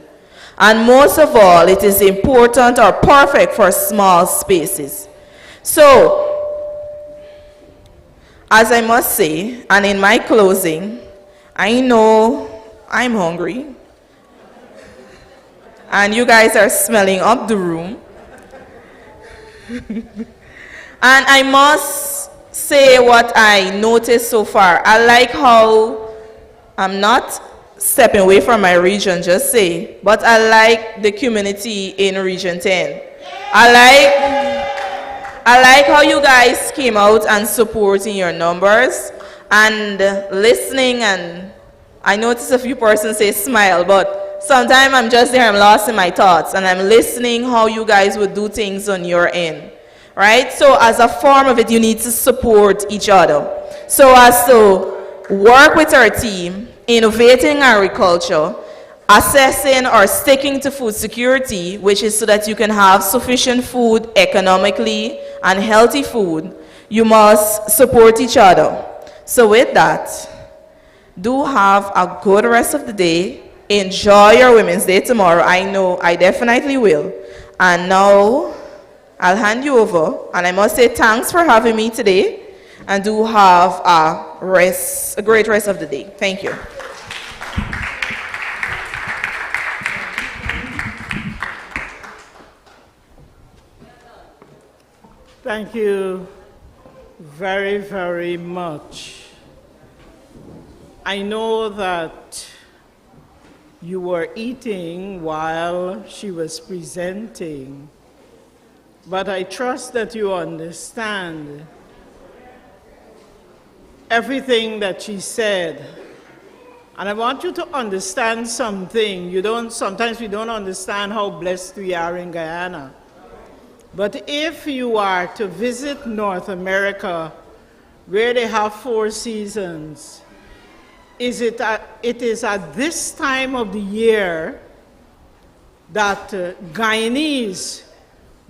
And most of all, it is important or perfect for small spaces. So, as I must say, and in my closing, I know I'm hungry. And you guys are smelling up the room. And I must say what I noticed so far. I like how I'm not stepping away from my region, just say, but I like the community in Region 10. I like how you guys came out and supporting your numbers and listening, and I noticed a few persons say smile, but sometimes I'm just there, I'm lost in my thoughts, and I'm listening how you guys would do things on your end, right? So as a form of it, you need to support each other. So as to work with our team, innovating agriculture, assessing or sticking to food security, which is so that you can have sufficient food economically and healthy food, you must support each other. So with that, do have a good rest of the day. Enjoy your Women's Day tomorrow. I know I definitely will. And now I'll hand you over. And I must say thanks for having me today. And do have a great rest of the day. Thank you. Thank you very, very much. I know that you were eating while she was presenting, but I trust that you understand everything that she said. And I want you to understand something. Sometimes we don't understand how blessed we are in Guyana. But if you are to visit North America, where they have 4 seasons, it is at this time of the year that Guyanese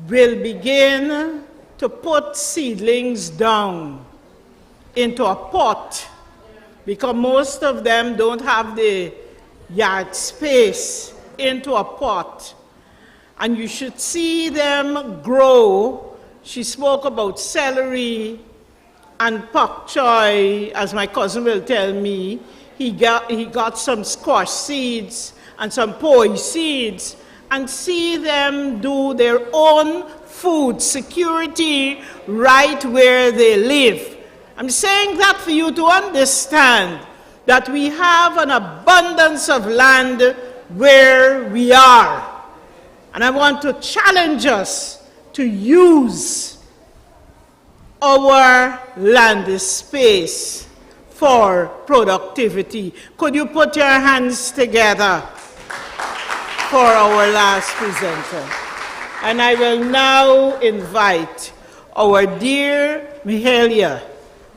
will begin to put seedlings down into a pot, because most of them don't have the yard space into a pot. And you should see them grow She spoke about celery and pak choy, as my cousin will tell me. He got some squash seeds and some poi seeds, and see them do their own food security right where they live. I'm saying that for you to understand that we have an abundance of land where we are. And I want to challenge us to use our land space for productivity. Could you put your hands together for our last presenter? And I will now invite our dear Mihalia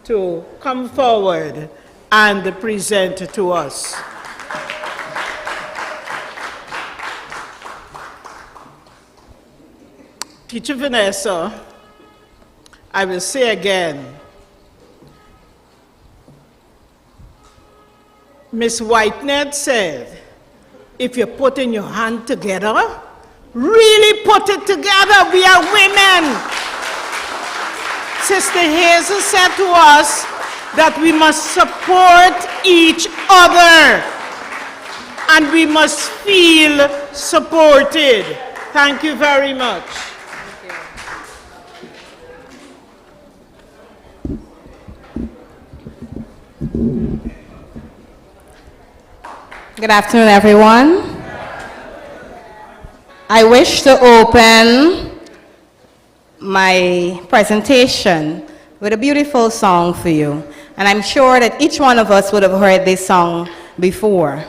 to come forward and present to us. Teacher Vanessa, I will say again, Miss Whitehead said, if you're putting your hand together, really put it together. We are women. Sister Hazel said to us that we must support each other and we must feel supported. Thank you very much. Good afternoon, everyone. I wish to open my presentation with a beautiful song for you. And I'm sure that each one of us would have heard this song before.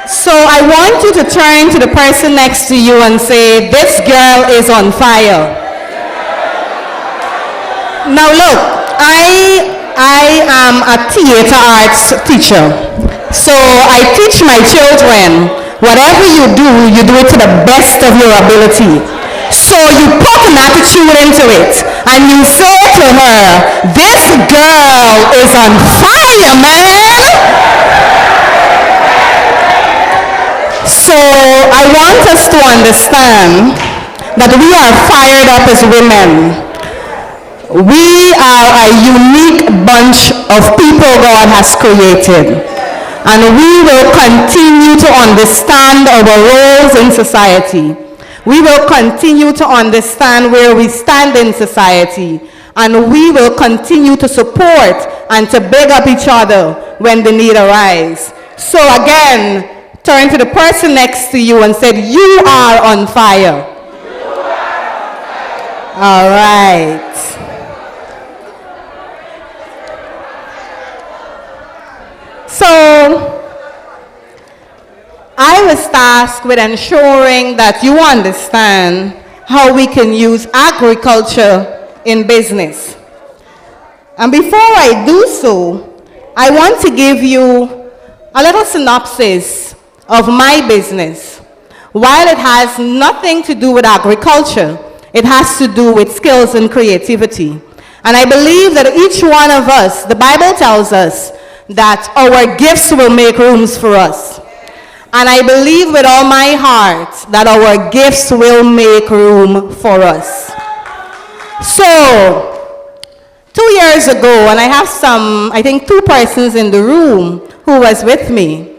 So I want you to turn to the person next to you and say, this girl is on fire. Now look, I am a theater arts teacher. So I teach my children, whatever you do it to the best of your ability. So you put an attitude into it and you say to her, this girl is on fire, man. So I want us to understand that we are fired up as women. We are a unique bunch of people God has created. And we will continue to understand our roles in society. We will continue to understand where we stand in society. And we will continue to support and to big up each other when the need arises. So again, turn to the person next to you and said, you are on fire. All right. So, I was tasked with ensuring that you understand how we can use agriculture in business. And before I do so, I want to give you a little synopsis of my business. While it has nothing to do with agriculture, it has to do with skills and creativity. And I believe that each one of us, the Bible tells us that our gifts will make rooms for us. And I believe with all my heart that our gifts will make room for us. So, 2 years ago, and I have I think 2 persons in the room who was with me.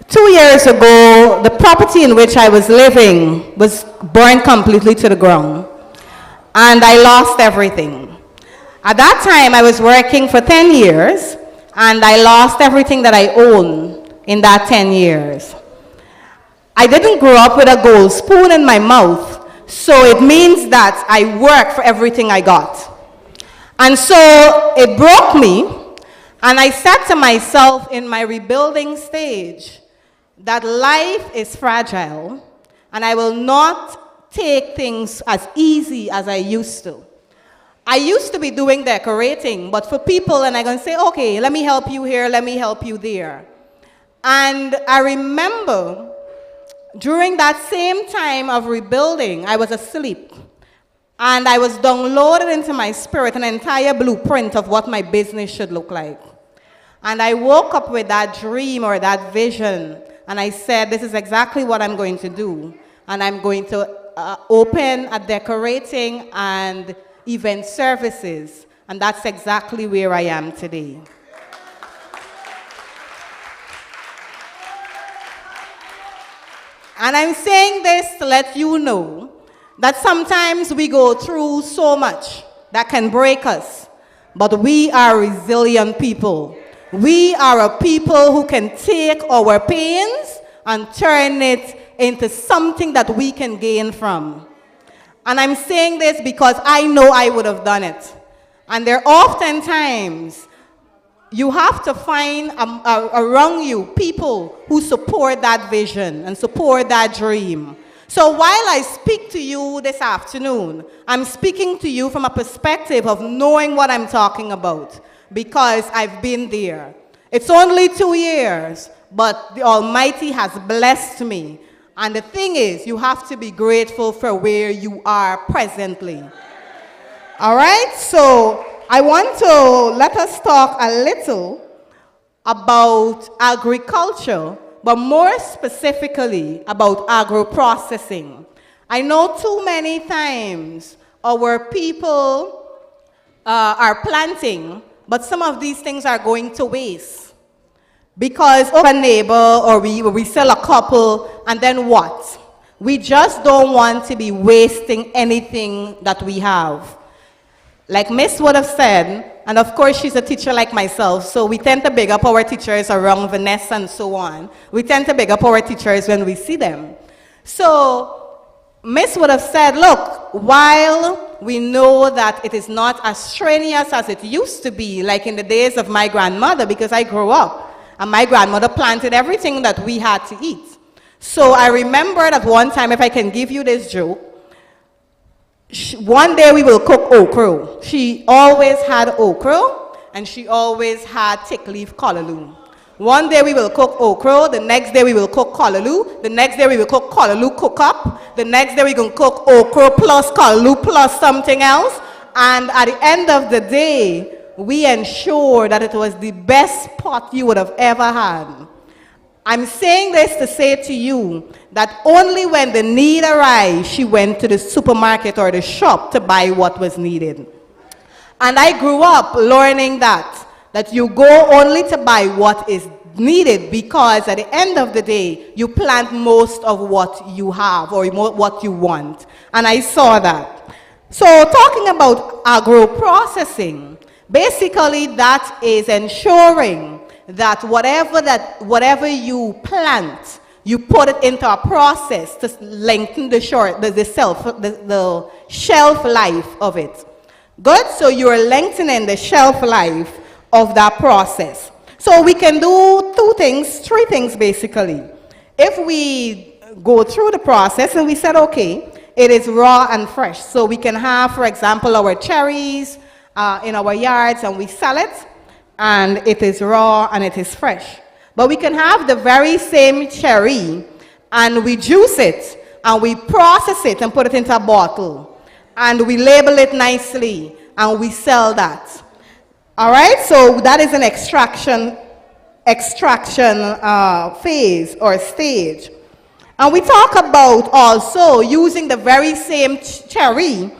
2 years ago, the property in which I was living was burned completely to the ground. And I lost everything. At that time, I was working for 10 years, and I lost everything that I owned in that 10 years. I didn't grow up with a gold spoon in my mouth, so it means that I worked for everything I got. And so it broke me, and I said to myself in my rebuilding stage, that life is fragile, and I will not take things as easy as I used to. I used to be doing decorating, but for people, and I'm going to say, okay, let me help you here, let me help you there. And I remember during that same time of rebuilding, I was asleep. And I was downloaded into my spirit an entire blueprint of what my business should look like. And I woke up with that dream or that vision, and I said, this is exactly what I'm going to do. And I'm going to open a decorating and event services. And that's exactly where I am today. And I'm saying this to let you know that sometimes we go through so much that can break us, but we are resilient people. We are a people who can take our pains and turn it into something that we can gain from. And I'm saying this because I know I would have done it. And there are oftentimes you have to find around you people who support that vision and support that dream. So while I speak to you this afternoon, I'm speaking to you from a perspective of knowing what I'm talking about, because I've been there. It's only 2 years, but the Almighty has blessed me. And the thing is, you have to be grateful for where you are presently. All right, so I want to let us talk a little about agriculture, but more specifically about agro-processing. I know too many times our people are planting, but some of these things are going to waste. Because of a neighbor, or we sell a couple, and then what? We just don't want to be wasting anything that we have. Like Miss would have said, and of course she's a teacher like myself, so we tend to big up our teachers around Vanessa and so on. We tend to big up our teachers when we see them. So Miss would have said, look, while we know that it is not as strenuous as it used to be, like in the days of my grandmother, because I grew up, and my grandmother planted everything that we had to eat. So I remember that one time, if I can give you this joke, one day we will cook okra. She always had okra, and she always had thick leaf callaloo. One day we will cook okra, the next day we will cook callaloo, the next day we will cook callaloo cook up, the next day we can cook okra plus callaloo plus something else, and at the end of the day, we ensure that it was the best pot you would have ever had. I'm saying this to say to you that only when the need arose, she went to the supermarket or the shop to buy what was needed. And I grew up learning that you go only to buy what is needed, because at the end of the day, you plant most of what you have or what you want. And I saw that. So talking about agro-processing, basically that is ensuring that whatever you plant, you put it into a process to lengthen the shelf life of it. Good? So you're lengthening the shelf life of that process. So we can do three things basically. If we go through the process and we said, okay, it is raw and fresh. So we can have, for example, our cherries in our yards and we sell it, and it is raw and it is fresh. But we can have the very same cherry and we juice it and we process it and put it into a bottle and we label it nicely and we sell that. All right, so that is an extraction phase or stage. And we talk about also using the very same cherry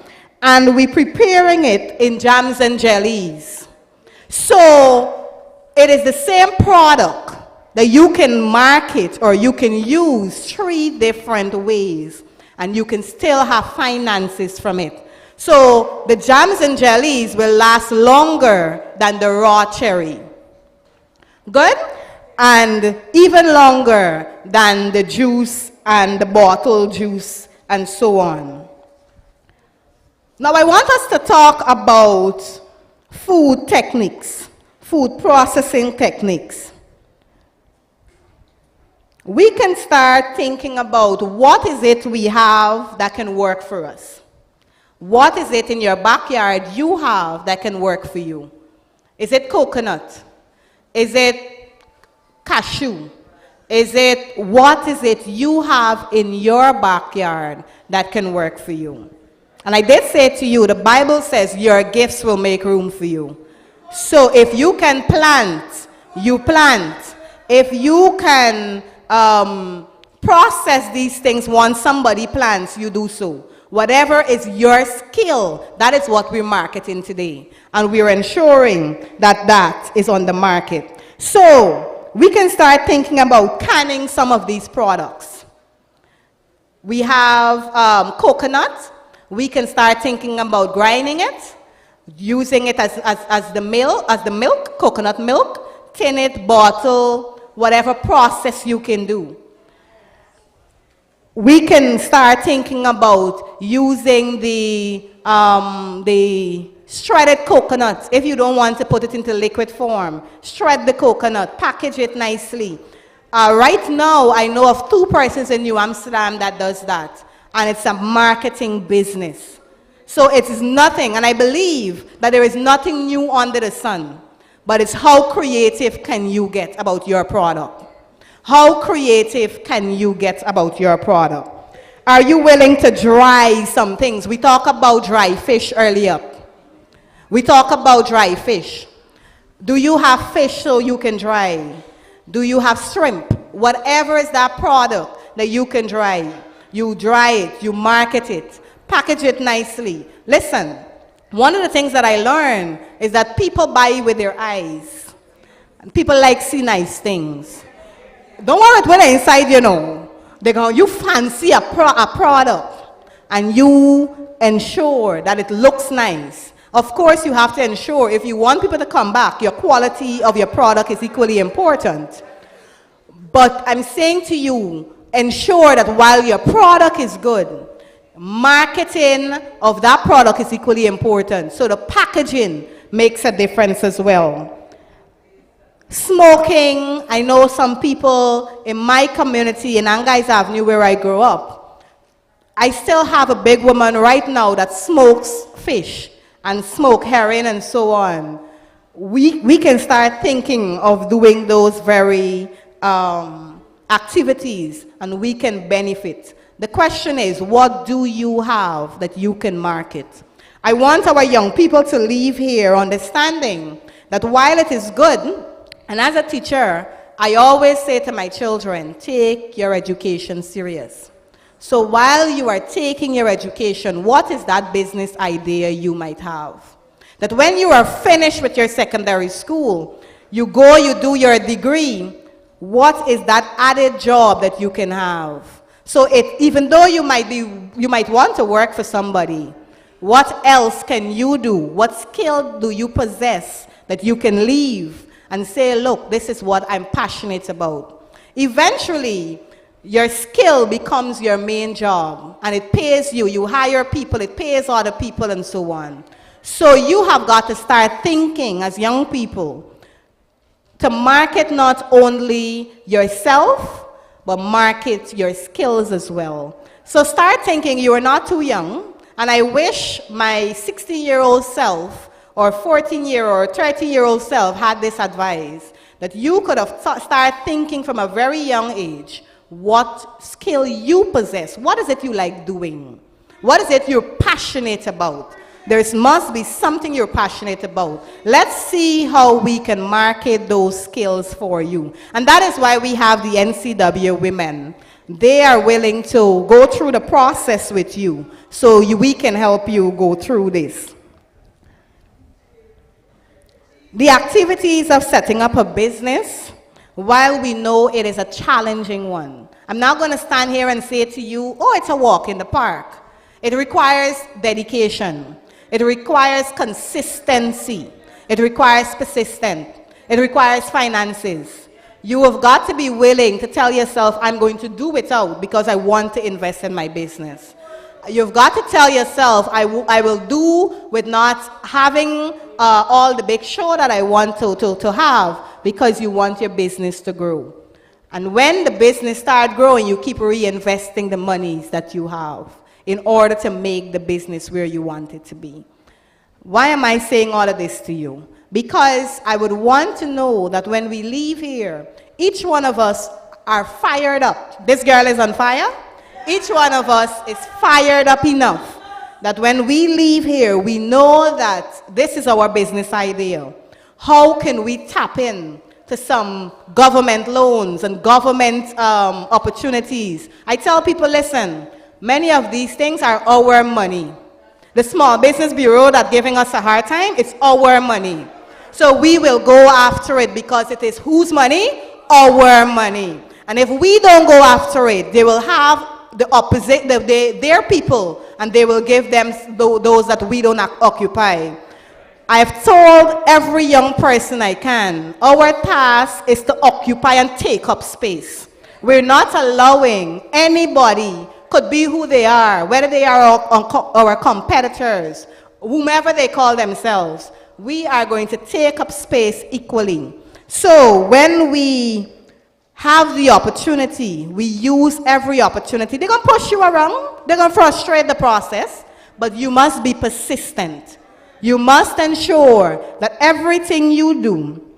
and we preparing it in jams and jellies. So it is the same product that you can market or you can use 3 different ways and you can still have finances from it. So the jams and jellies will last longer than the raw cherry. Good? And even longer than the juice and the bottle juice and so on. Now I want us to talk about food techniques, food processing techniques. We can start thinking about what is it we have that can work for us. What is it in your backyard you have that can work for you? Is it coconut? Is it cashew? What is it you have in your backyard that can work for you? And I did say to you, the Bible says your gifts will make room for you. So if you can plant, you plant. If you can process these things once somebody plants, you do so. Whatever is your skill, that is what we're marketing today. And we're ensuring that that is on the market. So we can start thinking about canning some of these products. We have coconut. We can start thinking about grinding it, using it as the milk, coconut milk, tin it, bottle, whatever process you can do. We can start thinking about using the shredded coconut. If you don't want to put it into liquid form, shred the coconut, package it nicely. Right now, I know of 2 persons in New Amsterdam that does that, and it's a marketing business. So it is nothing, and I believe that there is nothing new under the sun, but it's how creative can you get about your product. How creative can you get about your product? Are you willing to dry some things? We talked about dry fish earlier. We talk about dry fish. Do you have fish so you can dry? Do you have shrimp? Whatever is that product that you can dry, you dry it, you market it, package it nicely. Listen, one of the things that I learned is that people buy with their eyes. People like see nice things. Don't worry when they're inside, you know. You fancy a product and you ensure that it looks nice. Of course, you have to ensure if you want people to come back, your quality of your product is equally important. But I'm saying to you, ensure that while your product is good, marketing of that product is equally important. So the packaging makes a difference as well. Smoking, I know some people in my community in Angais Avenue where I grew up. I still have a big woman right now that smokes fish and smoke herring and so on. We can start thinking of doing those very activities and we can benefit. The question is, what do you have that you can market? I want our young people to leave here understanding that while it is good, and as a teacher, I always say to my children, take your education serious. So while you are taking your education, what is that business idea you might have? That when you are finished with your secondary school, you go, you do your degree, what is that added job that you can have? So even though you might want to work for somebody, what else can you do? What skill do you possess that you can leave and say, look, this is what I'm passionate about? Eventually, your skill becomes your main job, and it pays you. You hire people, it pays other people, and so on. So you have got to start thinking as young people to market not only yourself, but market your skills as well. So start thinking you are not too young, and I wish my 16-year-old self or 14-year or 13-year-old self had this advice, that you could have started thinking from a very young age what skill you possess. What is it you like doing? What is it you're passionate about? There must be something you're passionate about. Let's see how we can market those skills for you. And that is why we have the NCW women. They are willing to go through the process with you, so we can help you go through this. The activities of setting up a business, while we know it is a challenging one, I'm not going to stand here and say to you, oh, it's a walk in the park. It requires dedication. It requires consistency. It requires persistence. It requires finances. You have got to be willing to tell yourself, I'm going to do it out because I want to invest in my business. You've got to tell yourself, I will do with not having all the big show that I want to have, because you want your business to grow. And when the business starts growing, you keep reinvesting the monies that you have in order to make the business where you want it to be. Why am I saying all of this to you? Because I would want to know that when we leave here, each one of us are fired up. This girl is on fire. Each one of us is fired up enough that when we leave here, we know that this is our business idea. How can we tap in to some government loans and government opportunities? I tell people, listen, many of these things are our money. The Small Business Bureau that's giving us a hard time, it's our money. So we will go after it because it is whose money? Our money. And if we don't go after it, they will have the opposite, their people, and they will give them those that we don't occupy. I've told every young person I can, our task is to occupy and take up space. We're not allowing anybody, could be who they are, whether they are our competitors, whomever they call themselves, we are going to take up space equally. So when we have the opportunity, we use every opportunity. They're going to push you around, they're going to frustrate the process, but you must be persistent. You must ensure that everything you do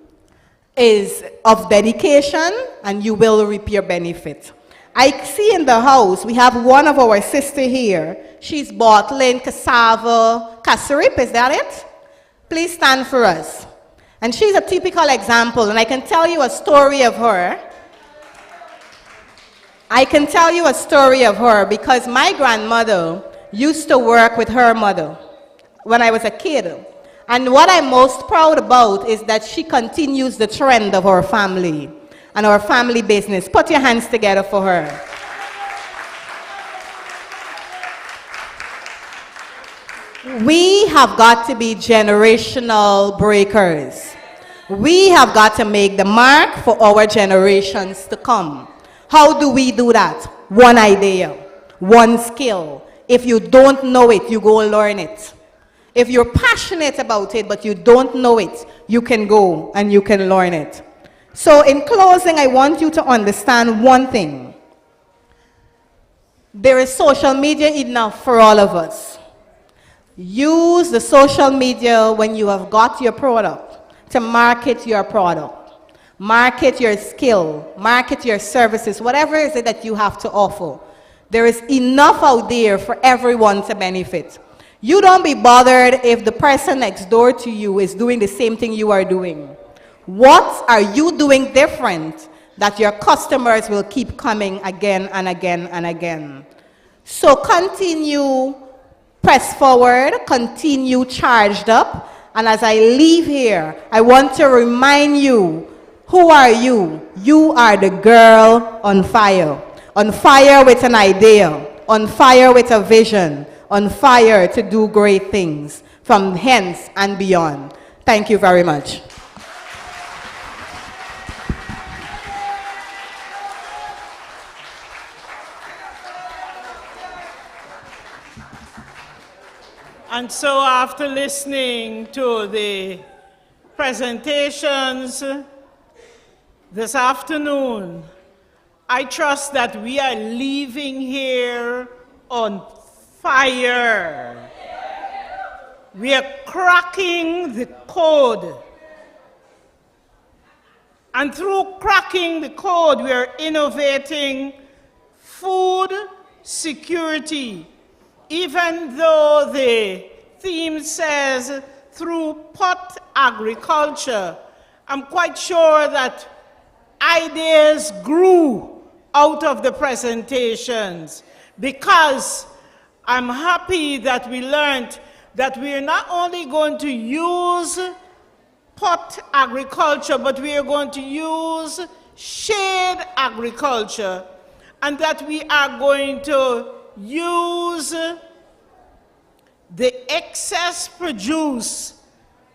is of dedication and you will reap your benefit. I see in the house, we have one of our sister here. She's bottling cassava, casserip, is that it? Please stand for us. And she's a typical example, and I can tell you a story of her. I can tell you a story of her because my grandmother used to work with her mother when I was a kid. And what I'm most proud about is that she continues the trend of our family and our family business. Put your hands together for her. We have got to be generational breakers. We have got to make the mark for our generations to come. How do we do that? One idea, one skill. If you don't know it, you go learn it. If you're passionate about it, but you don't know it, you can go and you can learn it. So in closing, I want you to understand one thing. There is social media enough for all of us. Use the social media when you have got your product to market your product. Market your skill, market your services, whatever is it that you have to offer. There is enough out there for everyone to benefit. You don't be bothered if the person next door to you is doing the same thing you are doing. What are you doing different that your customers will keep coming again and again and again? So continue, press forward, continue charged up. And as I leave here, I want to remind you, who are you? You are the girl on fire with an idea, on fire with a vision, on fire to do great things from hence and beyond. Thank you very much. And so after listening to the presentations this afternoon, I trust that we are leaving here on fire. We are cracking the code. And through cracking the code, we are innovating food security, even though the theme says through pot agriculture. I'm quite sure that ideas grew out of the presentations, because I'm happy that we learned that we are not only going to use pot agriculture, but we are going to use shade agriculture, and that we are going to use the excess produce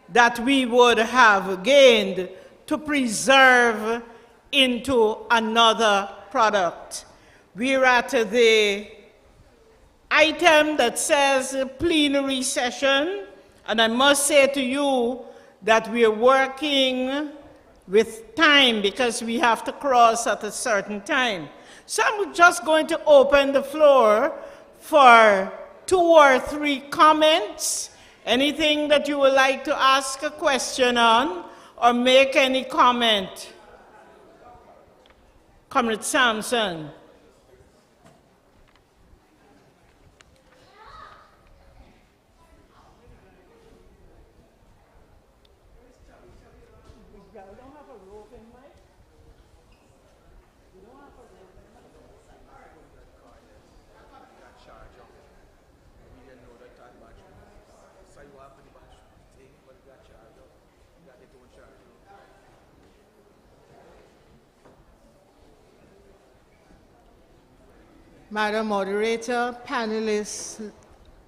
that we would have gained to preserve into another product. We're at the item that says plenary session, and I must say to you that we're working with time because we have to cross at a certain time. So I'm just going to open the floor for 2 or 3 comments. Anything that you would like to ask a question on or make any comment. Comrade Sampson. Madam Moderator, panelists,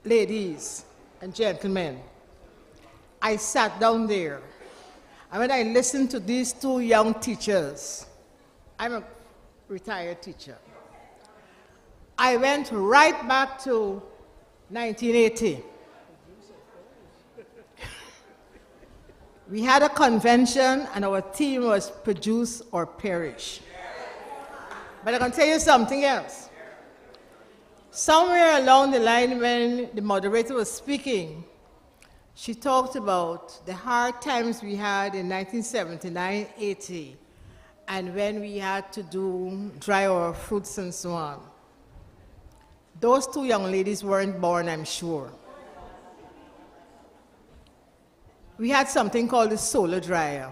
ladies and gentlemen, I sat down there, and when I listened to these two young teachers, I'm a retired teacher, I went right back to 1980. We had a convention, and our theme was produce or perish. But I can tell you something else. Somewhere along the line when the moderator was speaking, she talked about the hard times we had in 1979-80, and when we had to dry our fruits and so on. Those two young ladies weren't born, I'm sure. We had something called the solar dryer.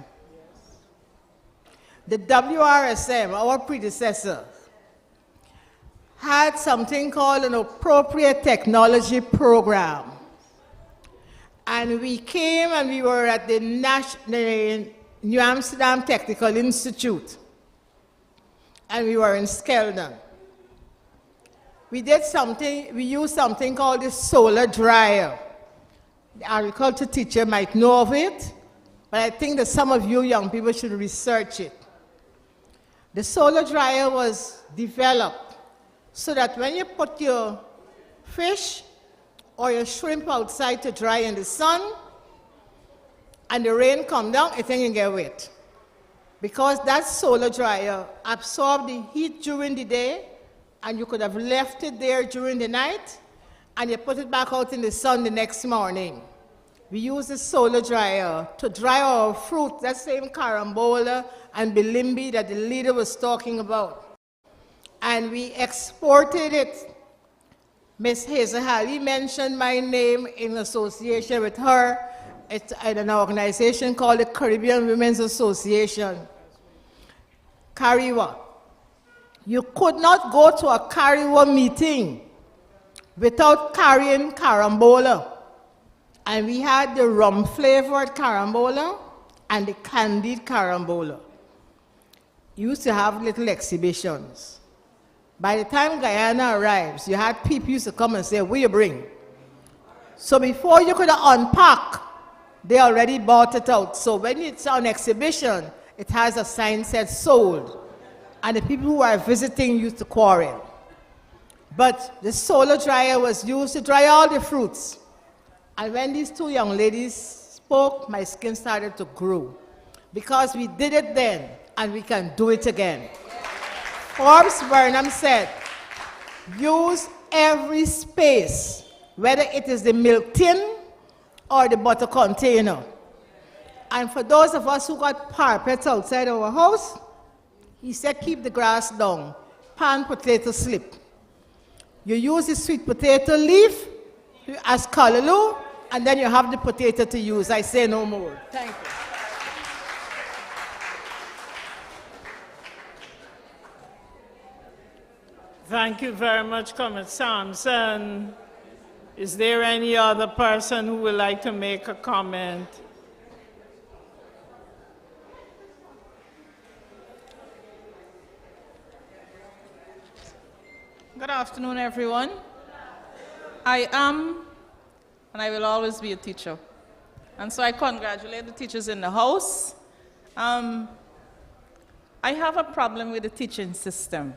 The WRSM, our predecessor, had something called an appropriate technology program. And we came and we were at the New Amsterdam Technical Institute. And we were in Skeldon. We used something called the solar dryer. The agriculture teacher might know of it, but I think that some of you young people should research it. The solar dryer was developed so that when you put your fish or your shrimp outside to dry in the sun, and the rain come down, it can get wet. Because that solar dryer absorbed the heat during the day, and you could have left it there during the night, and you put it back out in the sun the next morning. We use the solar dryer to dry our fruit, that same carambola and bilimbi that the leader was talking about. And we exported it. Miss Hazel Halley mentioned my name in association with her at an organization called the Caribbean Women's Association, Kariwa. You could not go to a Kariwa meeting without carrying carambola. And we had the rum-flavored carambola and the candied carambola. You used to have little exhibitions. By the time Guyana arrives, you had people used to come and say, what you bring? So before you could unpack, they already bought it out. So when it's on exhibition, it has a sign said sold. And the people who are visiting used to quarrel. But the solar dryer was used to dry all the fruits. And when these two young ladies spoke, my skin started to grow. Because we did it then, and we can do it again. Forbes Burnham said, use every space, whether it is the milk tin or the butter container. And for those of us who got parapets outside our house, he said, keep the grass down, pan potato slip. You use the sweet potato leaf as callaloo, and then you have the potato to use. I say no more. Thank you. Thank you very much, Comrade Sampson. Is there any other person who would like to make a comment? Good afternoon, everyone. I am, and I will always be a teacher. And so I congratulate the teachers in the house. I have a problem with the teaching system,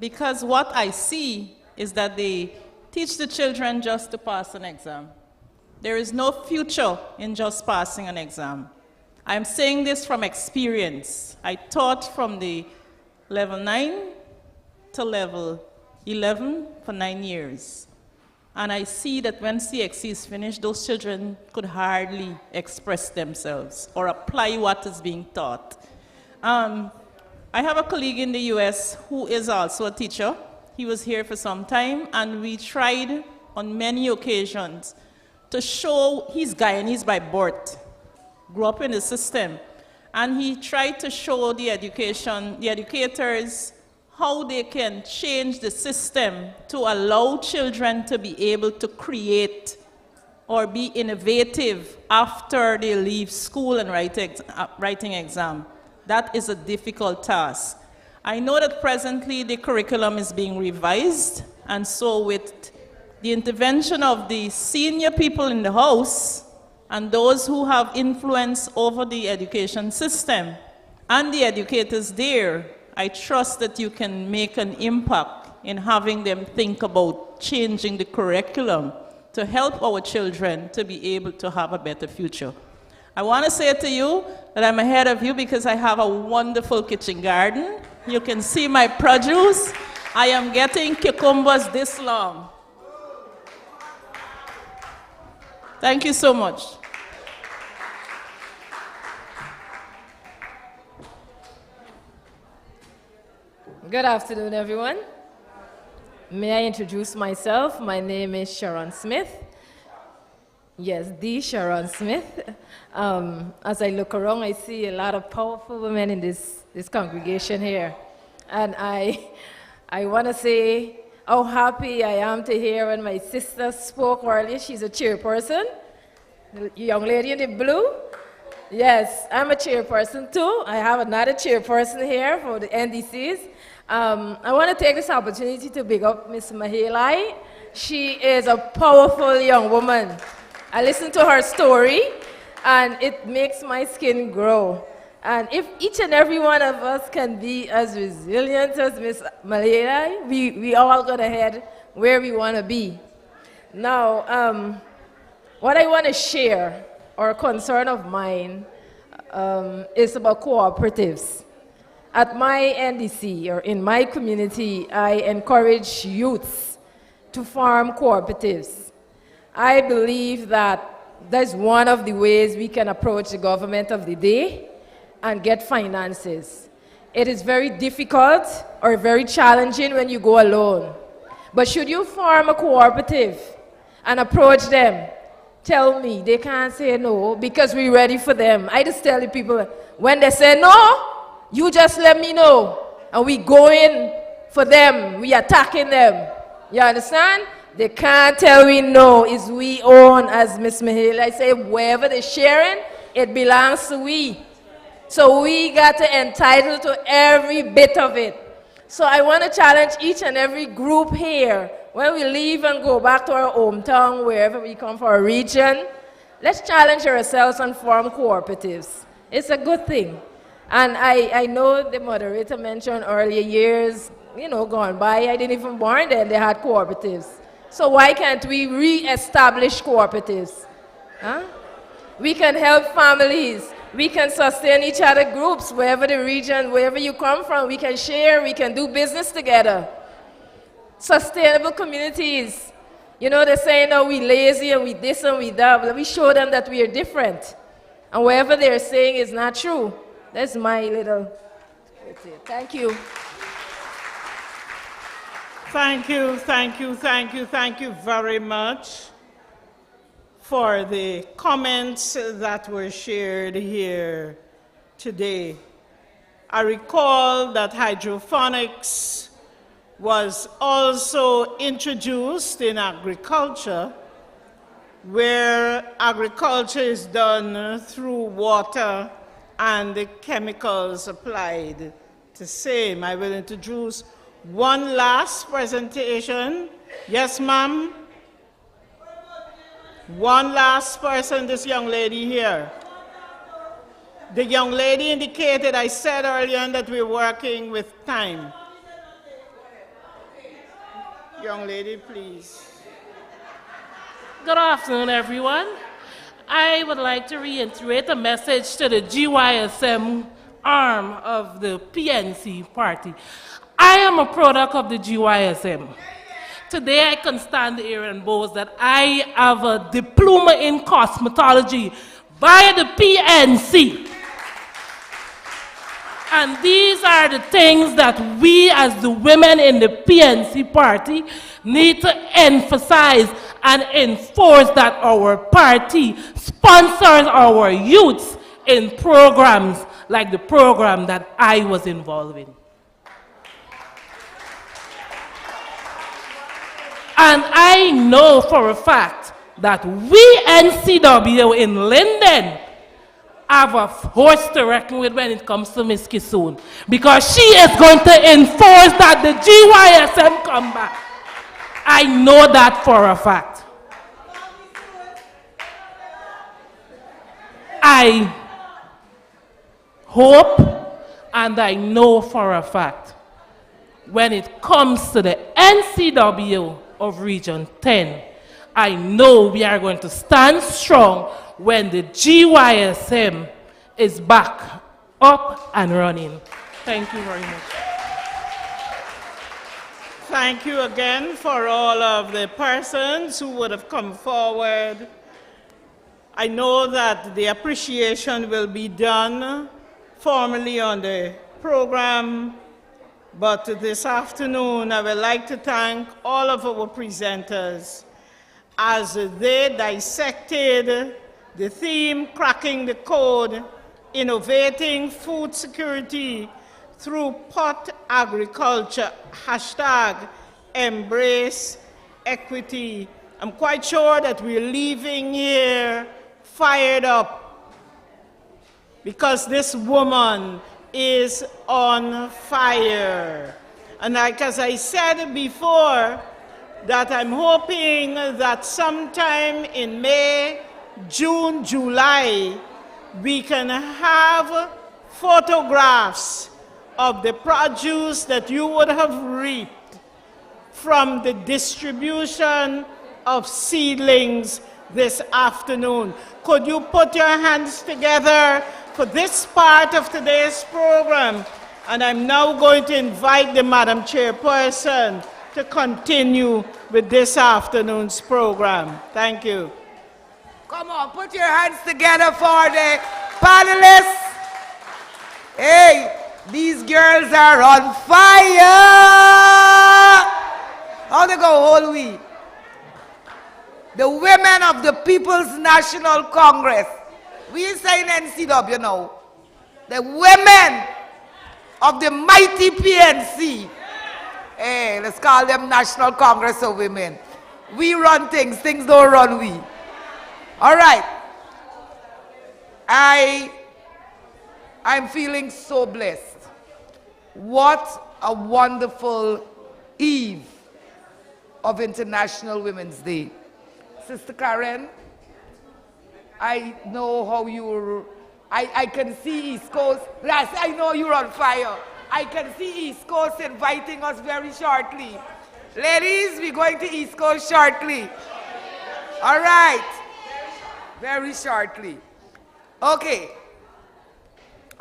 because what I see is that they teach the children just to pass an exam. There is no future in just passing an exam. I'm saying this from experience. I taught from the level 9 to level 11 for 9 years. And I see that when CXC is finished, those children could hardly express themselves or apply what is being taught. I have a colleague in the US who is also a teacher. He was here for some time, and we tried on many occasions to show, he's Guyanese by birth, grew up in the system, and he tried to show the educators, how they can change the system to allow children to be able to create or be innovative after they leave school and writing exam. That is a difficult task. I know that presently the curriculum is being revised, and so with the intervention of the senior people in the House and those who have influence over the education system and the educators there, I trust that you can make an impact in having them think about changing the curriculum to help our children to be able to have a better future. I want to say to you that I'm ahead of you because I have a wonderful kitchen garden. You can see my produce. I am getting cucumbers this long. Thank you so much. Good afternoon, everyone. May I introduce myself? My name is Sharon Smith. Yes, the Sharon Smith. As I look around, I see a lot of powerful women in this congregation here. And I want to say how happy I am to hear when my sister spoke earlier. She's a chairperson, the young lady in the blue. Yes, I'm a chairperson too. I have another chairperson here for the NDCs. I want to take this opportunity to big up Miss Mahalai. She is a powerful young woman. I listened to her story, and it makes my skin grow. And if each and every one of us can be as resilient as Miss Mahalai, we all got to head where we want to be. Now, what I want to share, or a concern of mine, is about cooperatives. At my NDC, or in my community, I encourage youths to form cooperatives. I believe that that's one of the ways we can approach the government of the day and get finances. It is very difficult or very challenging when you go alone. But should you form a cooperative and approach them, tell me, they can't say no because we're ready for them. I just tell the people, when they say no, you just let me know, and we go in for them, we attacking them. You understand? They can't tell we no, it's we own, as Miss Mahalai say, wherever they're sharing, it belongs to we. So we got to entitle to every bit of it. So I want to challenge each and every group here, when we leave and go back to our hometown, wherever we come from, our region, let's challenge ourselves and form cooperatives. It's a good thing. And I know the moderator mentioned earlier years, gone by, I didn't even born then, they had cooperatives. So why can't we re-establish cooperatives? Huh? We can help families. We can sustain each other groups, wherever the region, wherever you come from, we can share, we can do business together. Sustainable communities. They're saying, no, we lazy and we this and we that, but we show them that we are different. And whatever they're saying is not true. That's my little, thank you. Thank you very much for the comments that were shared here today. I recall that hydroponics was also introduced in agriculture, where agriculture is done through water and the chemicals applied to same. I will introduce one last presentation. Yes, ma'am? One last person, this young lady here. The young lady indicated, I said earlier that we're working with time. Young lady, please. Good afternoon, everyone. I would like to reiterate a message to the GYSM arm of the PNC party. I am a product of the GYSM. Today I can stand here and boast that I have a diploma in cosmetology by the PNC. And these are the things that we as the women in the PNC party need to emphasize and enforce, that our party sponsors our youths in programs like the program that I was involved in. And I know for a fact that we NCW in Linden have a horse to reckon with when it comes to Miss Kisoon, because she is going to enforce that the GYSM come back. I know that for a fact. I hope and I know for a fact when it comes to the NCW of Region 10, I know we are going to stand strong when the GYSM is back up and running. Thank you very much. Thank you again for all of the persons who would have come forward. I know that the appreciation will be done formally on the program, but this afternoon I would like to thank all of our presenters as they dissected the theme, Cracking the Code, Innovating Food Security through Pot Agriculture, hashtag Embrace Equity. I'm quite sure that we're leaving here fired up because this woman is on fire. And like as I said before, that I'm hoping that sometime in May, June, July, we can have photographs of the produce that you would have reaped from the distribution of seedlings this afternoon. Could you put your hands together for this part of today's program? And I'm now going to invite the Madam Chairperson to continue with this afternoon's program. Thank you. Come on, put your hands together for the panelists. Hey, these girls are on fire. How they go, whole week? The women of the People's National Congress. We ain't saying NCW now. The women of the mighty PNC. Hey, let's call them National Congress of Women. We run things, things don't run we. All right. I'm feeling so blessed. What a wonderful eve of International Women's Day. Sister Karen, I know how you're, I can see East Coast. Yes, I know you're on fire. I can see East Coast inviting us very shortly. Ladies, we're going to East Coast shortly. All right. Very shortly. Okay.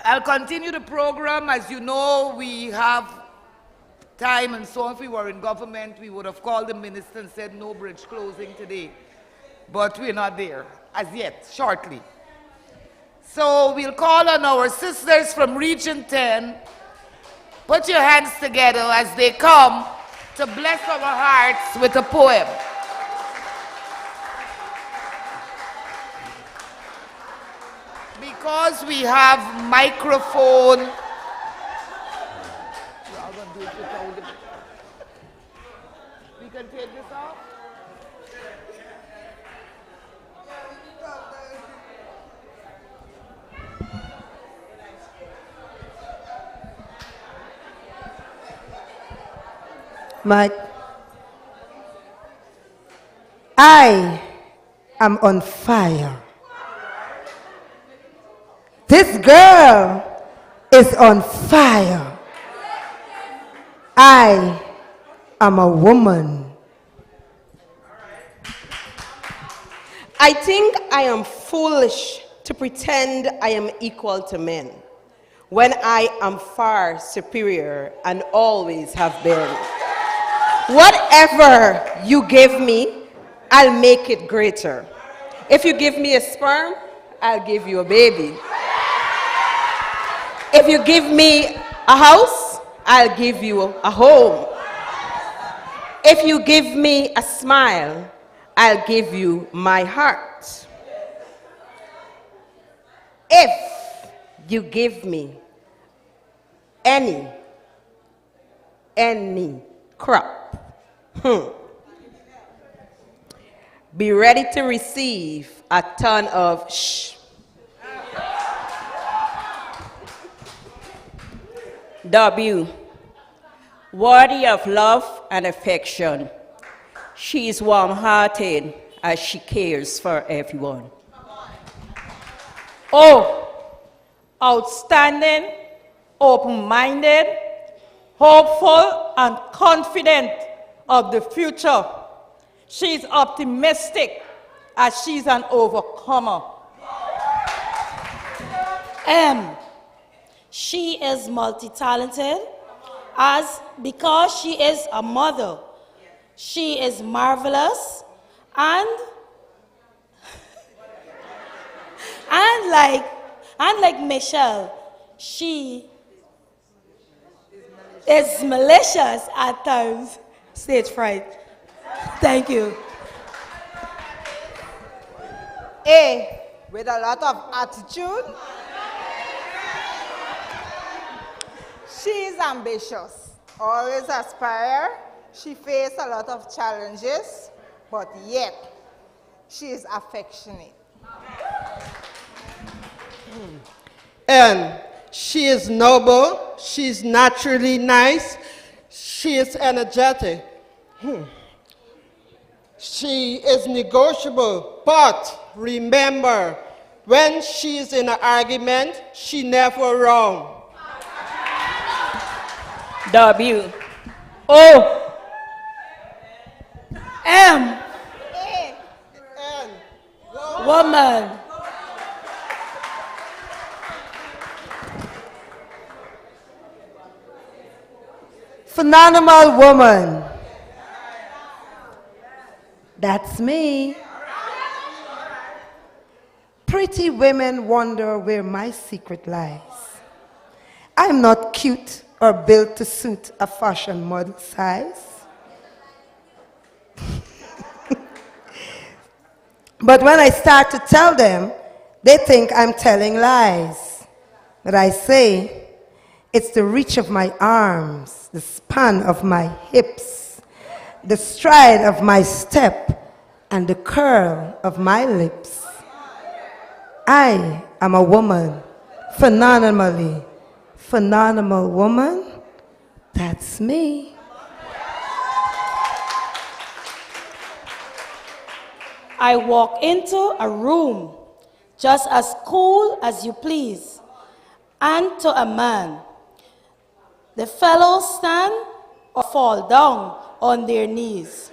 I'll continue the program. As you know, we have time and so on. If we were in government, we would have called the minister and said no bridge closing today. But we're not there as yet, shortly. So we'll call on our sisters from Region 10. Put your hands together as they come to bless our hearts with a poem. Because we have microphone. We can take this off. I am on fire. This girl is on fire. I am a woman. I think I am foolish to pretend I am equal to men when I am far superior and always have been. Whatever you give me, I'll make it greater. If you give me a sperm, I'll give you a baby. If you give me a house, I'll give you a home. If you give me a smile, I'll give you my heart. If you give me any crop, be ready to receive a ton of shh. W, worthy of love and affection. She is warm-hearted as she cares for everyone. O, outstanding, open-minded, hopeful, and confident of the future. She's optimistic as she's an overcomer. M, she is multi-talented because she is a mother. She is marvelous and like Michelle, she is malicious at times. Stage fright. Thank you. A, with a lot of attitude. She is ambitious, always aspire. She faced a lot of challenges, but yet she is affectionate. And she is noble, she's naturally nice, she is energetic. She is negotiable, but remember, when she's in an argument, she never wrong. W, O, M, A, N, woman. Phenomenal woman. That's me. Pretty women wonder where my secret lies. I'm not cute or built to suit a fashion model size. But when I start to tell them, they think I'm telling lies. But I say, it's the reach of my arms, the span of my hips, the stride of my step, and the curl of my lips. I am a woman, phenomenal woman. That's me. I walk into a room just as cool as you please, and to a man, the fellows stand or fall down on their knees.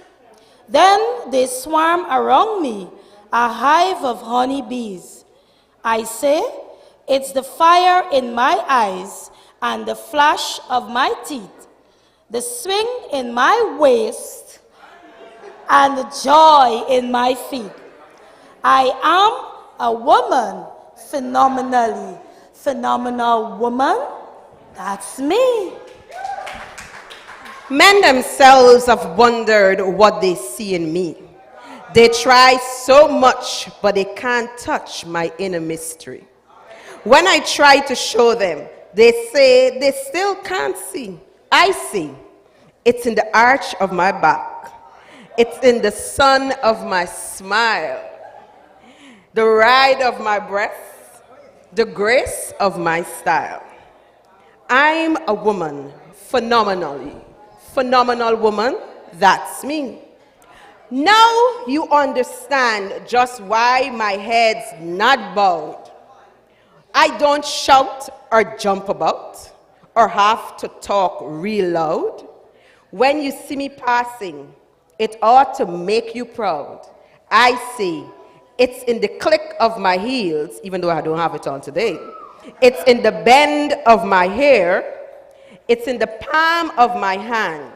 Then they swarm around me, a hive of honey bees. I say, it's the fire in my eyes and the flash of my teeth, the swing in my waist and the joy in my feet. I am a woman, phenomenal woman. That's me. Men themselves have wondered what they see in me. They try so much, but they can't touch my inner mystery. When I try to show them, they say they still can't see. I see. It's in the arch of my back. It's in the sun of my smile, the ride of my breath, the grace of my style. I'm a woman, phenomenal woman, that's me. Now you understand just why my head's not bowed. I don't shout or jump about or have to talk real loud. When you see me passing, it ought to make you proud. I see it's in the click of my heels, even though I don't have it on today. It's in the bend of my hair. It's in the palm of my hand.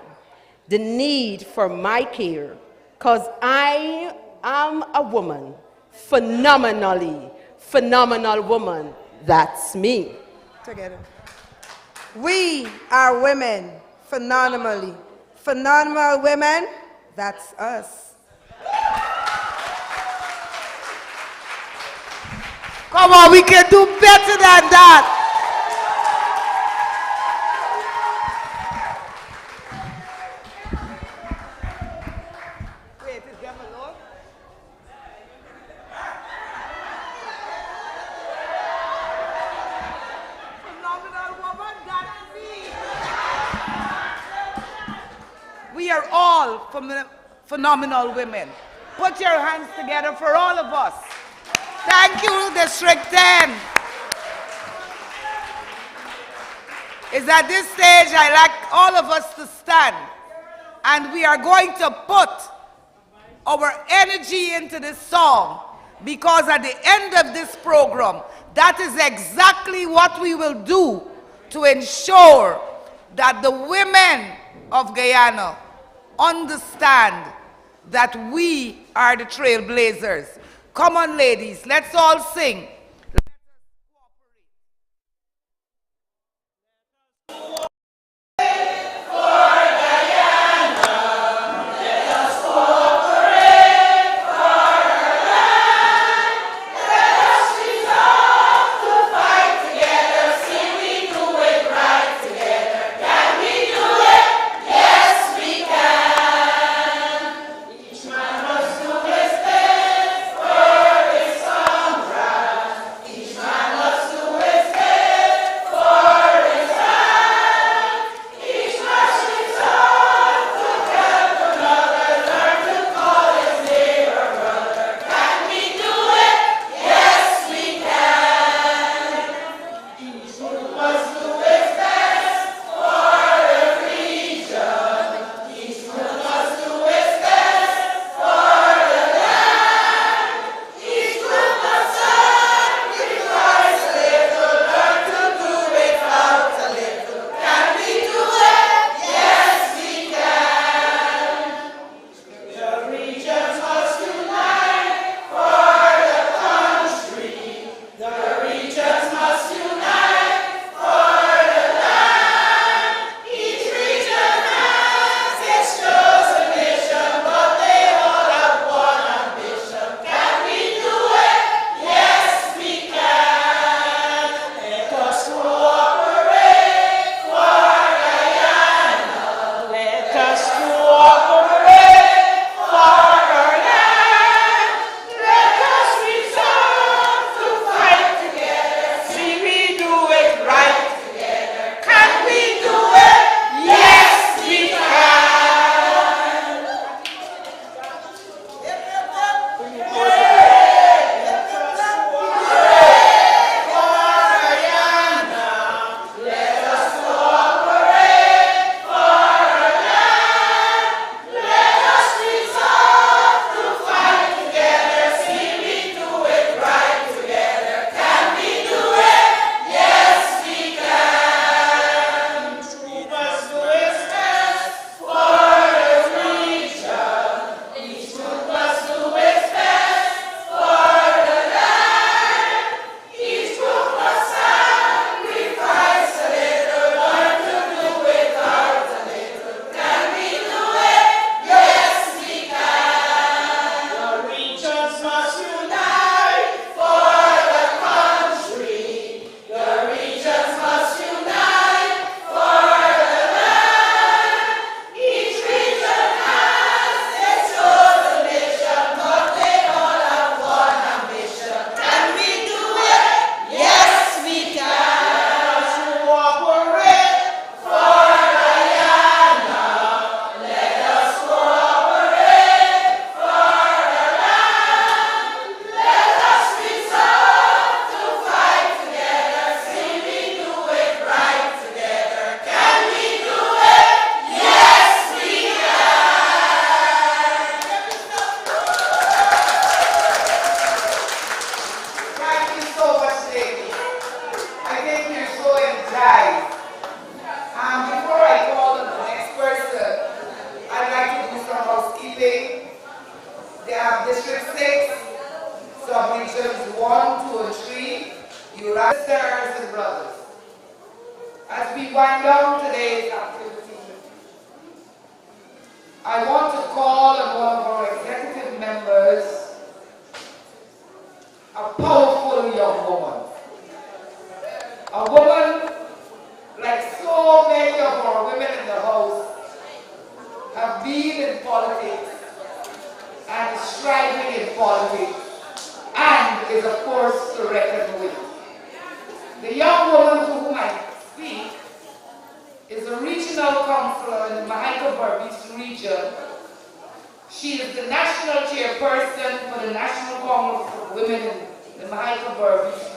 The need for my care. Because I am a woman, phenomenal woman. That's me. Together. We are women, phenomenal women. That's us. Come on, we can do better than that. Wait, is them alone? Phenomenal woman, that's me. all phenomenal women. Put your hands together for all of us. Thank you, District 10. Is at this stage, I like all of us to stand, and we are going to put our energy into this song, because at the end of this program, that is exactly what we will do to ensure that the women of Guyana understand that we are the trailblazers. Come on, ladies, let's all sing. Submissions 1, 2, and 3, you sisters and brothers. As we wind down today's activity, I want to call on one of our executive members, a powerful young woman. A woman, like so many of our women in the house, have been in politics and striving in politics, and is of course to reckon with. The young woman to whom I speak is a regional councillor in the Mahika Berbice region. She is the national chairperson for the National Congress of Women in the Michael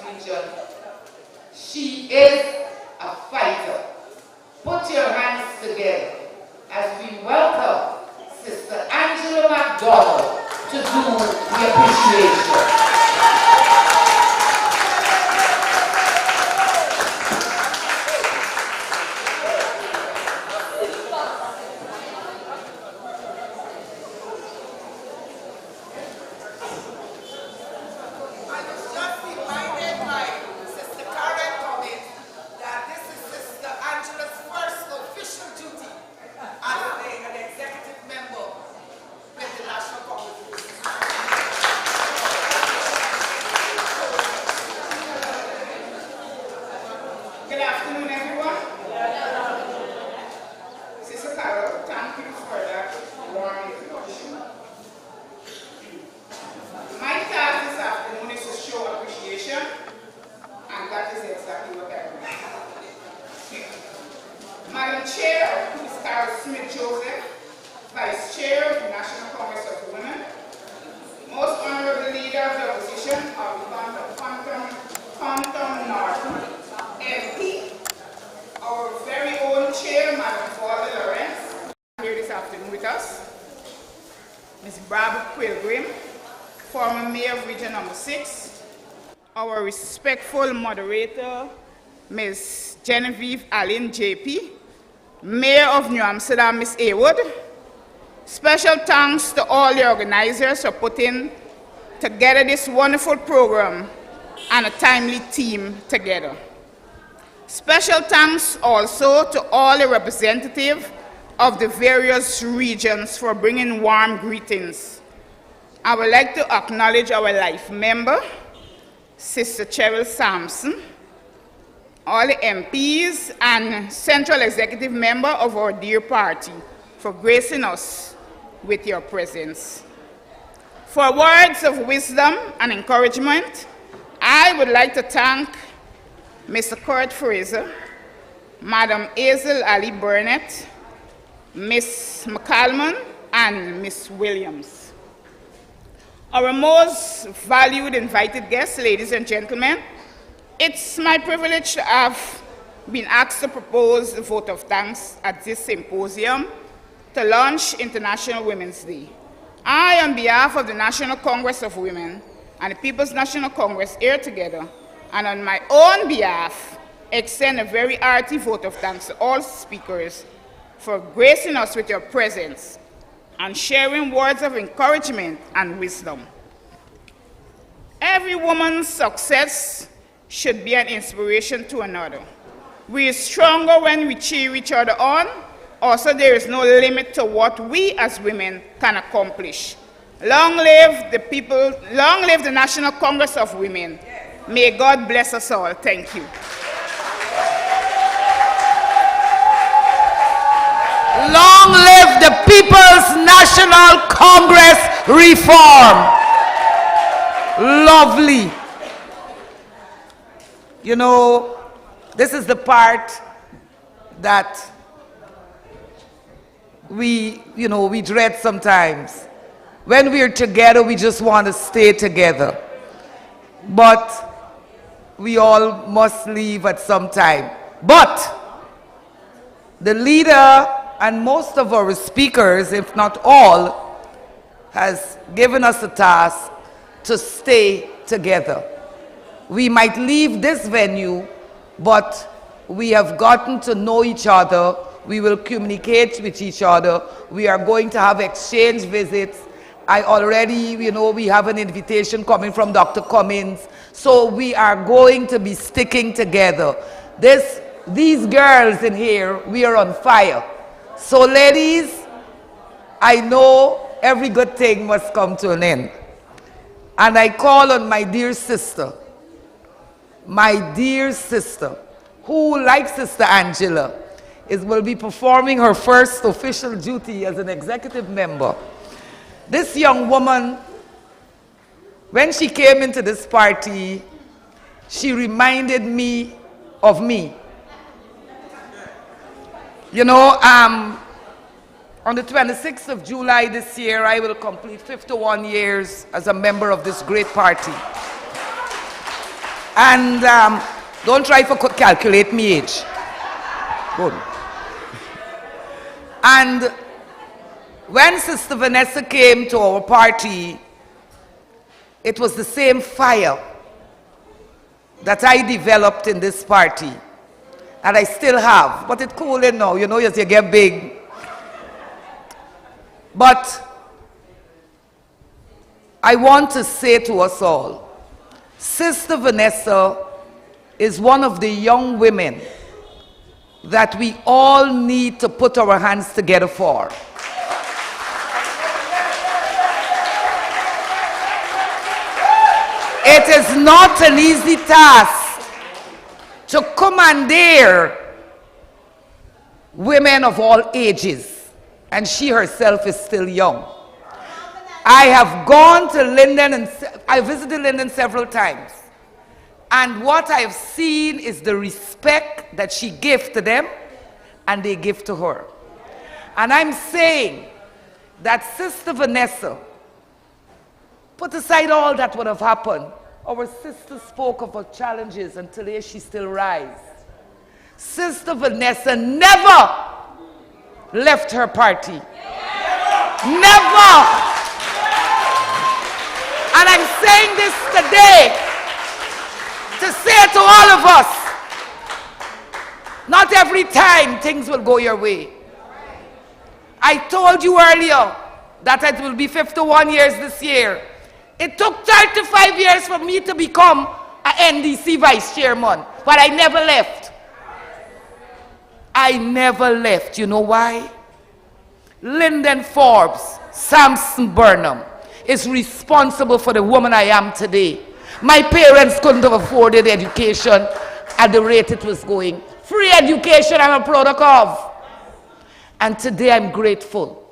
region. She is a fighter. Put your hands together as we welcome Sister Angela McDonald to do the appreciation. Our respectful moderator, Ms. Genevieve Allen JP, Mayor of New Amsterdam, Ms. Awood. Special thanks to all the organizers for putting together this wonderful program and a timely team together. Special thanks also to all the representatives of the various regions for bringing warm greetings. I would like to acknowledge our life member, Sister Cheryl Sampson, all the MPs and Central Executive Member of our dear party for gracing us with your presence. For words of wisdom and encouragement, I would like to thank Mr. Kurt Fraser, Madam Hazel Ali Burnett, Ms. McCalman, and Ms. Williams. Our most valued invited guests, ladies and gentlemen, it's my privilege to have been asked to propose a vote of thanks at this symposium to launch International Women's Day. I, on behalf of the National Congress of Women and the People's National Congress here together, and on my own behalf, extend a very hearty vote of thanks to all speakers for gracing us with your presence and sharing words of encouragement and wisdom. Every woman's success should be an inspiration to another. We are stronger when we cheer each other on. Also, there is no limit to what we as women can accomplish. Long live the people, long live the National Congress of Women. May God bless us all. Thank you. Long live the People's National Congress reform. Lovely. You know, this is the part that we dread sometimes. When we're together, we just want to stay together. But we all must leave at some time. But the leader and most of our speakers, if not all, has given us a task to stay together. We might leave this venue, but we have gotten to know each other. We will communicate with each other. We are going to have exchange visits. I already, we have an invitation coming from Dr. Cummins. So we are going to be sticking together. These girls in here, we are on fire. So ladies, I know every good thing must come to an end. And I call on my dear sister, who, like Sister Angela, will be performing her first official duty as an executive member. This young woman, when she came into this party, she reminded me of me. On the 26th of July this year, I will complete 51 years as a member of this great party. And don't try to calculate me age. Good. And when Sister Vanessa came to our party, it was the same fire that I developed in this party, and I still have, but it's cooling now, you know, as you get big. But I want to say to us all, Sister Vanessa is one of the young women that we all need to put our hands together for. It is not an easy task to commandeer women of all ages, and she herself is still young. I have gone to Linden, and I visited Linden several times, and what I have seen is the respect that she gives to them and they give to her. And I'm saying that Sister Vanessa, put aside all that would have happened, our sister spoke of her challenges, and today she still rises. Sister Vanessa never left her party. Never. And I'm saying this today to say to all of us, not every time things will go your way. I told you earlier that it will be 51 years this year. It took 35 years for me to become an NDC vice chairman, but I never left. I never left. You know why? Lyndon Forbes, Samson Burnham, is responsible for the woman I am today. My parents couldn't have afforded education at the rate it was going. Free education I'm a product of. And today I'm grateful.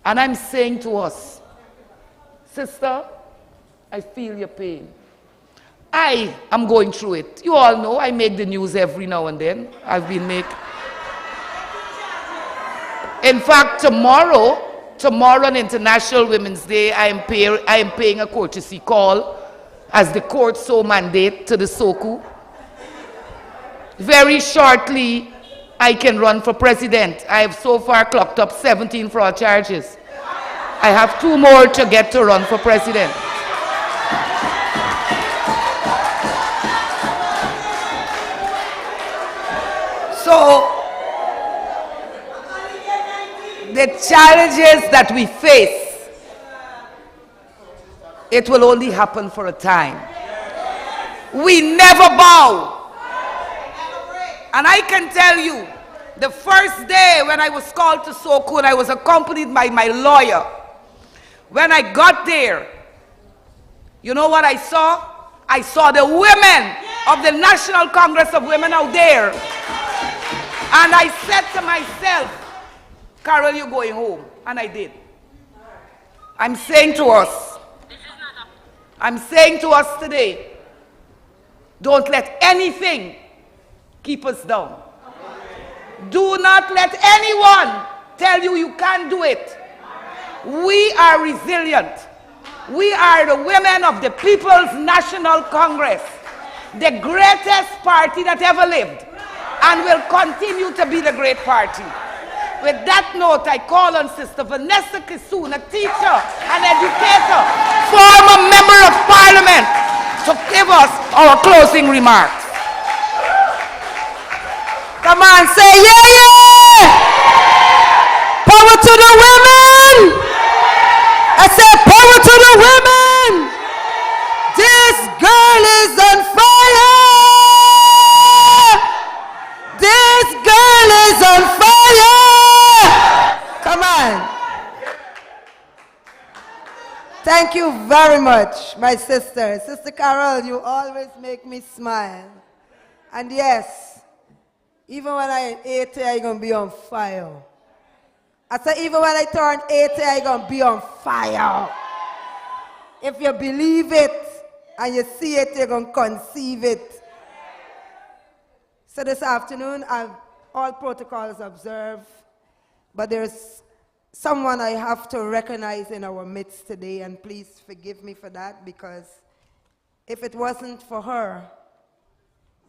And I'm saying to us, sister, I feel your pain. I am going through it. You all know I make the news every now and then. I've been making. In fact, tomorrow on International Women's Day, I am paying a courtesy call as the court so mandate to the SOKU. Very shortly, I can run for president. I have so far clocked up 17 fraud charges. I have 2 more to get to run for president. So, the challenges that we face, it will only happen for a time. We never bow. And I can tell you, the first day when I was called to SOKU and I was accompanied by my lawyer, when I got there, you know what I saw? I saw the women of the National Congress of Women out there. And I said to myself, Carol, you're going home. And I did. I'm saying to us today, don't let anything keep us down. Do not let anyone tell you you can't do it. We are resilient. We are the women of the People's National Congress, the greatest party that ever lived, and will continue to be the great party. With that note, I call on Sister Vanessa Kisoon, a teacher, an educator, former member of Parliament, to give us our closing remarks. Come on, say yeah, yeah! Power to the women! I said power to the women! This girl is on fire! This girl is on fire! Come on. Thank you very much, my sister. Sister Carol, you always make me smile. And yes, even when I'm 80, I'm going to be on fire. I said, even when I turn 80, I'm going to be on fire. If you believe it and you see it, you're going to conceive it. So this afternoon, all protocols observed, but there's someone I have to recognize in our midst today, and please forgive me for that, because if it wasn't for her,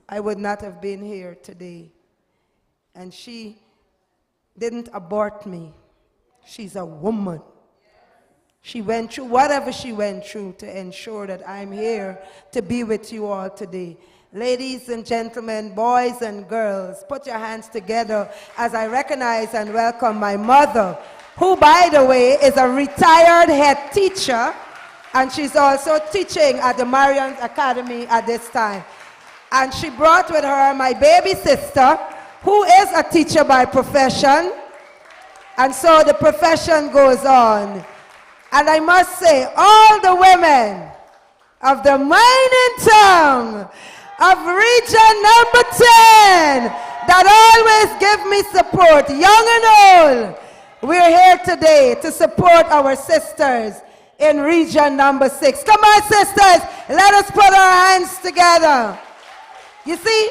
I would not have been here today. And she didn't abort me. She's a woman. She went through whatever she went through to ensure that I'm here to be with you all today. Ladies and gentlemen, boys and girls, put your hands together as I recognize and welcome my mother, who, by the way, is a retired head teacher, and she's also teaching at the Marion Academy at this time. And she brought with her my baby sister, who is a teacher by profession, and so the profession goes on. And I must say, all the women of the mining town of region number 10 that always give me support, young and old, we're here today to support our sisters in region number 6. Come on, sisters, let us put our hands together. You see,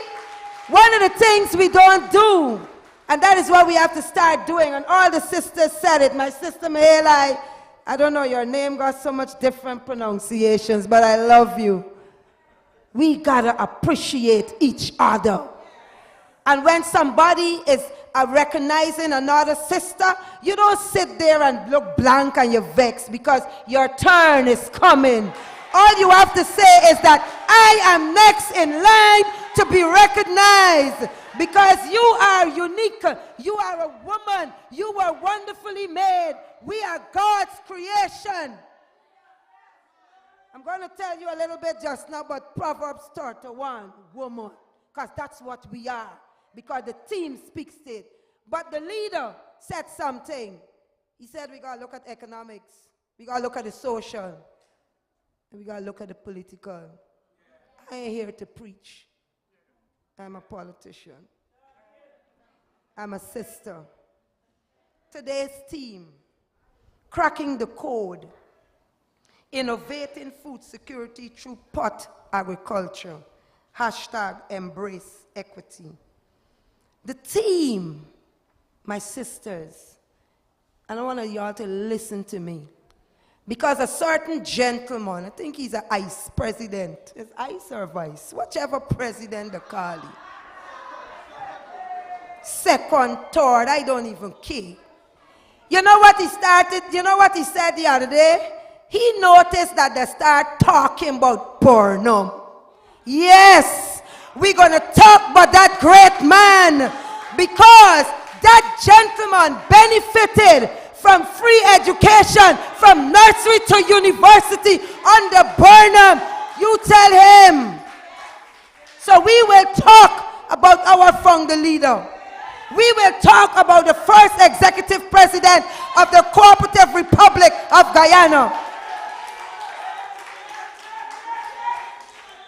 one of the things we don't do, and that is what we have to start doing, and all the sisters said it. My sister Mahela, I don't know, your name got so much different pronunciations, but I love you. We gotta appreciate each other. And when somebody is recognizing another sister, you don't sit there and look blank and you're vexed, because your turn is coming. All you have to say is that I am next in line to be recognized, because you are unique. You are a woman. You were wonderfully made. We are God's creation. I'm going to tell you a little bit just now about Proverbs 31, woman, because that's what we are, because the team speaks it. But the leader said something. He said we got to look at economics. We got to look at the social. And we got to look at the political. I ain't here to preach. I'm a politician. I'm a sister. Today's team, cracking the code, innovating food security through pot agriculture, #embrace equity. The team, my sisters, and I want y'all to listen to me, because a certain gentleman, I think he's an ICE president, is ICE or vice, whichever president they call it. Second, third, I don't even care. You know what he started, you know what he said the other day? He noticed that they start talking about Burnham. Yes, we're going to talk about that great man, because that gentleman benefited from free education from nursery to university under Burnham. You tell him. So we will talk about our founder leader. We will talk about the first executive president of the Cooperative Republic of Guyana.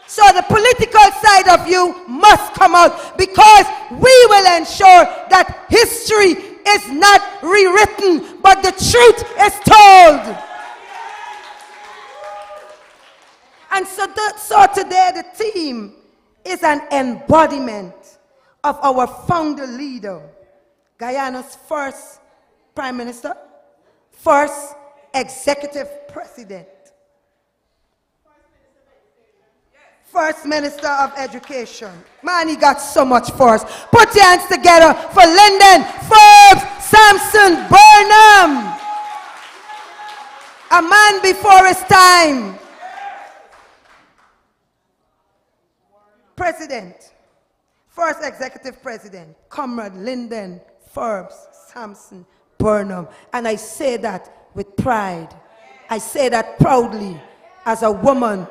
So the political side of you must come out, because we will ensure that history is not rewritten, but the truth is told. And so today the team is an embodiment of our founder leader, Guyana's first prime minister, first executive president, first minister of education. Man, he got so much force. Put your hands together for Lyndon Forbes Sampson Burnham, a man before his time. President, first executive president, Comrade Lyndon Forbes Sampson Burnham. And I say that with pride. I say that proudly as a woman,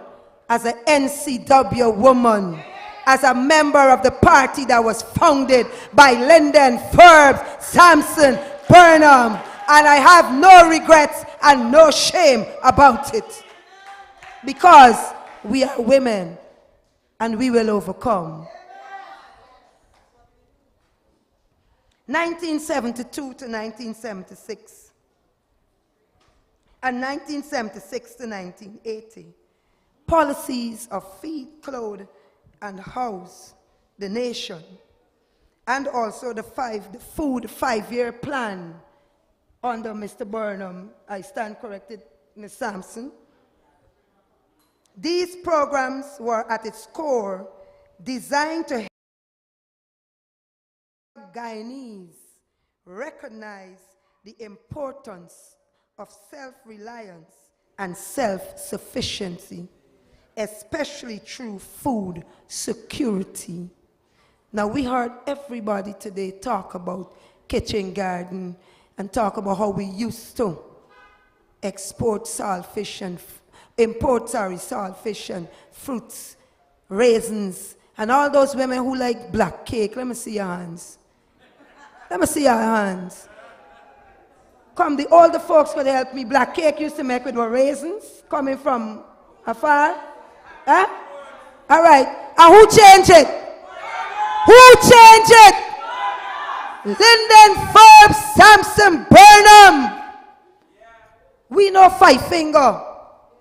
as an NCW woman, as a member of the party that was founded by Lyndon Forbes Sampson Burnham. And I have no regrets and no shame about it, because we are women and we will overcome. 1972 to 1976 and 1976 to 1980, policies of feed, clothe, and house the nation, and also the food 5-year plan under Mr. Burnham. I stand corrected, Ms. Sampson. These programs were at its core designed to help Guyanese recognize the importance of self-reliance and self-sufficiency, especially through food security. Now, we heard everybody today talk about kitchen garden and talk about how we used to import saltfish and fruits, raisins, and all those women who like black cake. Let me see your hands. Let me see your hands. Come, the older folks could help me. Black cake used to make with raisins coming from afar. Huh? All right. And who changed it? Who changed it? Lyndon, Forbes, Sampson, Burnham. We know five finger,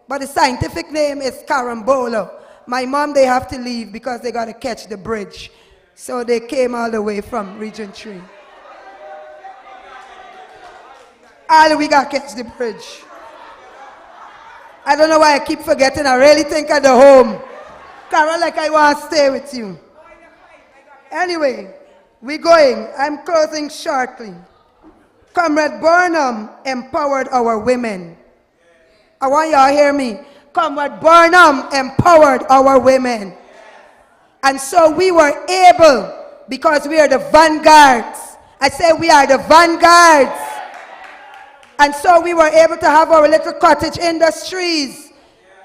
but the scientific name is carambola. My mom, they have to leave because they got to catch the bridge. So they came all the way from Region 3. All we got to catch the bridge. I don't know why I keep forgetting. I really think of the home. Carol, like I want to stay with you. Anyway, we're going. I'm closing shortly. Comrade Burnham empowered our women. I want y'all to hear me. Comrade Burnham empowered our women. And so we were able, because we are the vanguards. I say we are the vanguards. And so we were able to have our little cottage industries.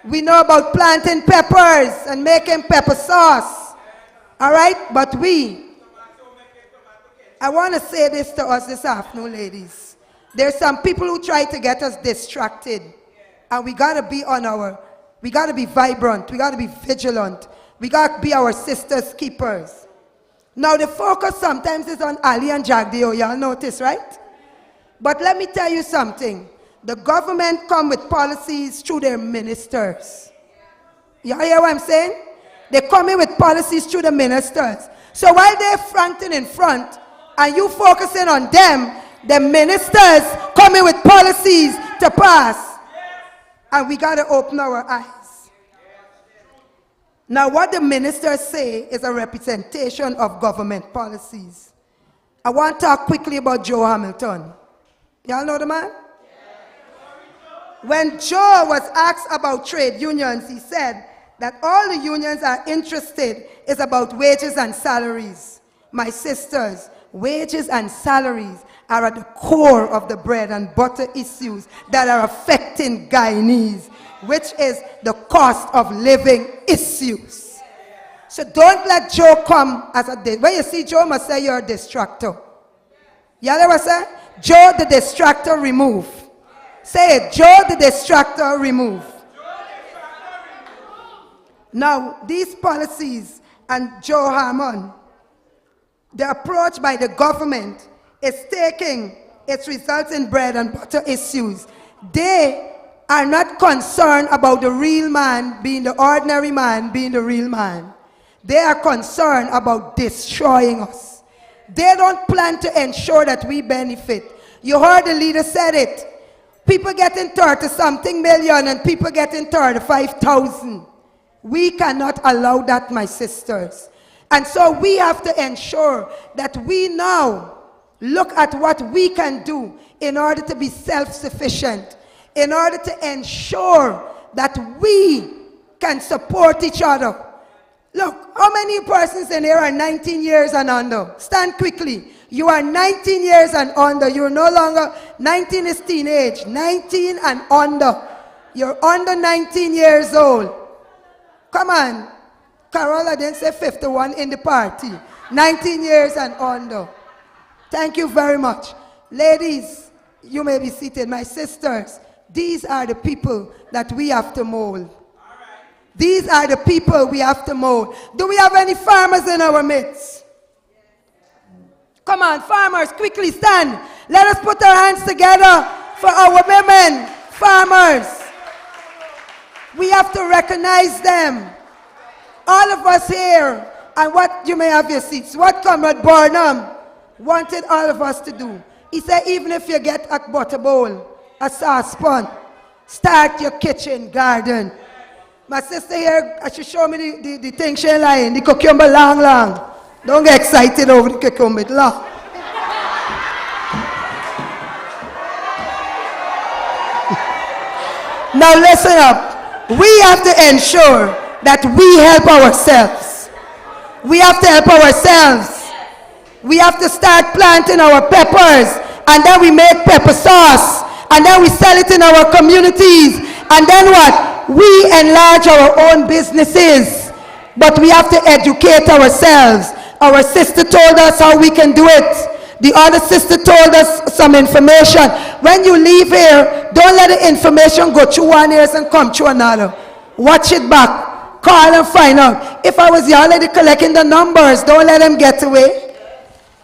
We know about planting peppers and making pepper sauce. All right? But I want to say this to us this afternoon, ladies. There's some people who try to get us distracted. And we got to be we got to be vibrant. We got to be vigilant. We got to be our sisters' keepers. Now, the focus sometimes is on Ali and Jagdeo. Y'all notice, right? But let me tell you something. The government come with policies through their ministers. Y'all hear what I'm saying? They come in with policies through the ministers. So while they're fronting in front and you focusing on them, the ministers come in with policies to pass. And we got to open our eyes. Now, what the ministers say is a representation of government policies. I want to talk quickly about Joe Hamilton. Y'all know the man? When Joe was asked about trade unions, he said that all the unions are interested is about wages and salaries. My sisters, wages and salaries are at the core of the bread and butter issues that are affecting Guyanese, which is the cost of living issues. So don't let Joe come as a... When you see Joe, must say you're a distractor. Y'all ever say? Joe the distractor, remove. Say it, Joe the distractor, remove. Now, these policies and Joe Harmon, the approach by the government is taking its results in bread and butter issues. They are not concerned about the real man being the ordinary man being the real man. They are concerned about destroying us. They don't plan to ensure that we benefit. You heard the leader said it. People getting 30-something million and people getting 35,000. We cannot allow that, my sisters. And so we have to ensure that we now look at what we can do in order to be self-sufficient, in order to ensure that we can support each other. Look, how many persons in here are 19 years and under? Stand quickly. You are 19 years and under. You're no longer, 19 is teenage. 19 and under. You're under 19 years old. Come on. Carola didn't say 51 in the party. 19 years and under. Thank you very much. Ladies, you may be seated. My sisters, these are the people that we have to mold. These are the people we have to mold. Do we have any farmers in our midst? Come on, farmers, quickly stand. Let us put our hands together for our women, farmers. We have to recognize them. All of us here, and what you may have your seats, what Comrade Burnham wanted all of us to do He said, even if you get a butter bowl, a saucepan, start your kitchen garden. My sister here, she showed me the thing she lying, the cucumber long. Don't get excited over the cucumber, it's long. Now listen up. We have to ensure that we help ourselves. We have to help ourselves. We have to start planting our peppers, and then we make pepper sauce, and then we sell it in our communities, and then what? We enlarge our own businesses. But we have to educate ourselves. Our sister told us how we can do it. The other sister told us some information. When you leave here, don't let the information go through one ear and come through another. Watch it back. Call and find out. If I was you already collecting the numbers, don't let them get away.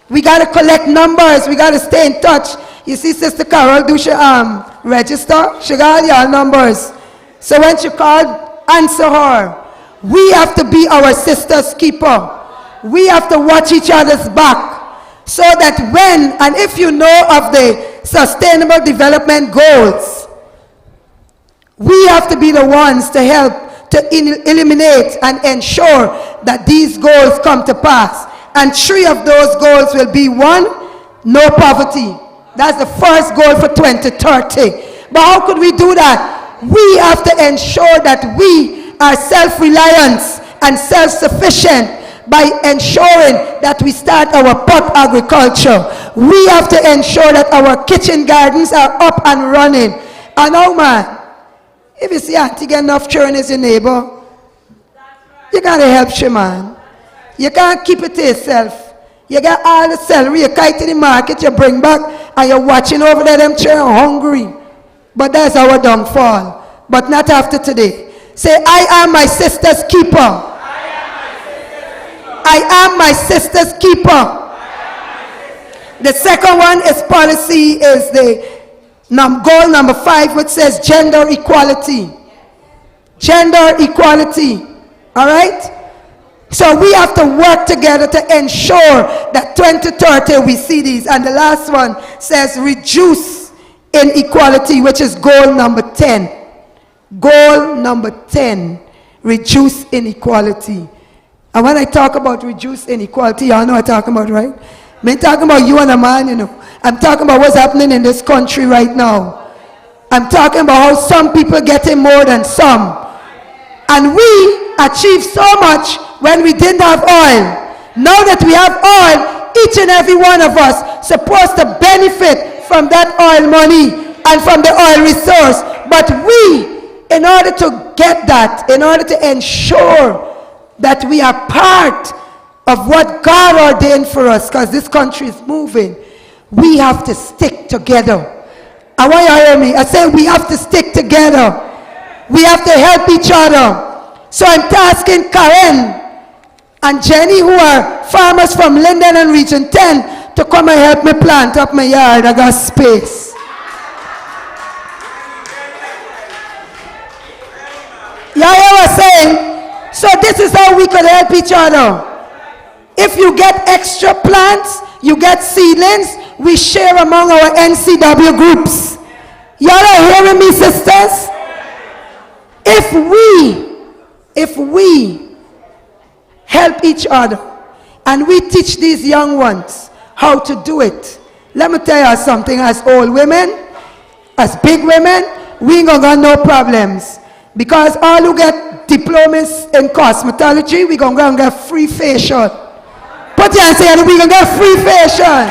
We got to collect numbers. We got to stay in touch. You see Sister Carol do she register? She got all your numbers. So when she called, answer her. We have to be our sister's keeper. We have to watch each other's back. So that when, and if you know of the sustainable development goals, we have to be the ones to help to eliminate and ensure that these goals come to pass. And 3 of those goals will be: 1, no poverty. That's the first goal for 2030. But how could we do that? We have to ensure that we are self-reliant and self-sufficient by ensuring that we start our pot agriculture. We have to ensure that our kitchen gardens are up and running. And oh man, if you see auntie get enough children as your neighbor, you gotta help she, man. You can't keep it to yourself. You got all the celery, you kite to the market, you bring back, and you're watching over there, them children hungry. But that's our downfall. But not after today. Say, I am my sister's keeper. I am my sister's keeper. The second one is policy, is the goal number 5, which says gender equality. Gender equality. All right? So we have to work together to ensure that 2030 we see these. And the last one says reduce inequality, which is goal number 10. Goal number 10, reduce inequality. And when I talk about reduce inequality, y'all know what I'm talking about, right? I ain't talking about you and a man, you know. I'm talking about what's happening in this country right now. I'm talking about how some people getting more than some. And we achieved so much when we didn't have oil. Now that we have oil, each and every one of us supposed to benefit from that oil money and from the oil resource. But we, in order to get that, in order to ensure that we are part of what God ordained for us, because this country is moving, we have to stick together. I want you to hear me. I say we have to stick together. We have to help each other. So I'm tasking Karen and Jenny, who are farmers from Linden and Region 10, to come and help me plant up my yard. I got space. Y'all hear what I'm saying? So this is how we could help each other. If you get extra plants, you get seedlings, we share among our NCW groups. Y'all are hearing me, sisters? If we help each other and we teach these young ones how to do it, let me tell you something, as old women, as big women, we ain't gonna got no problems. Because all who get diplomas in cosmetology, we gonna get free facial. Put your hands together, we gonna get free facial.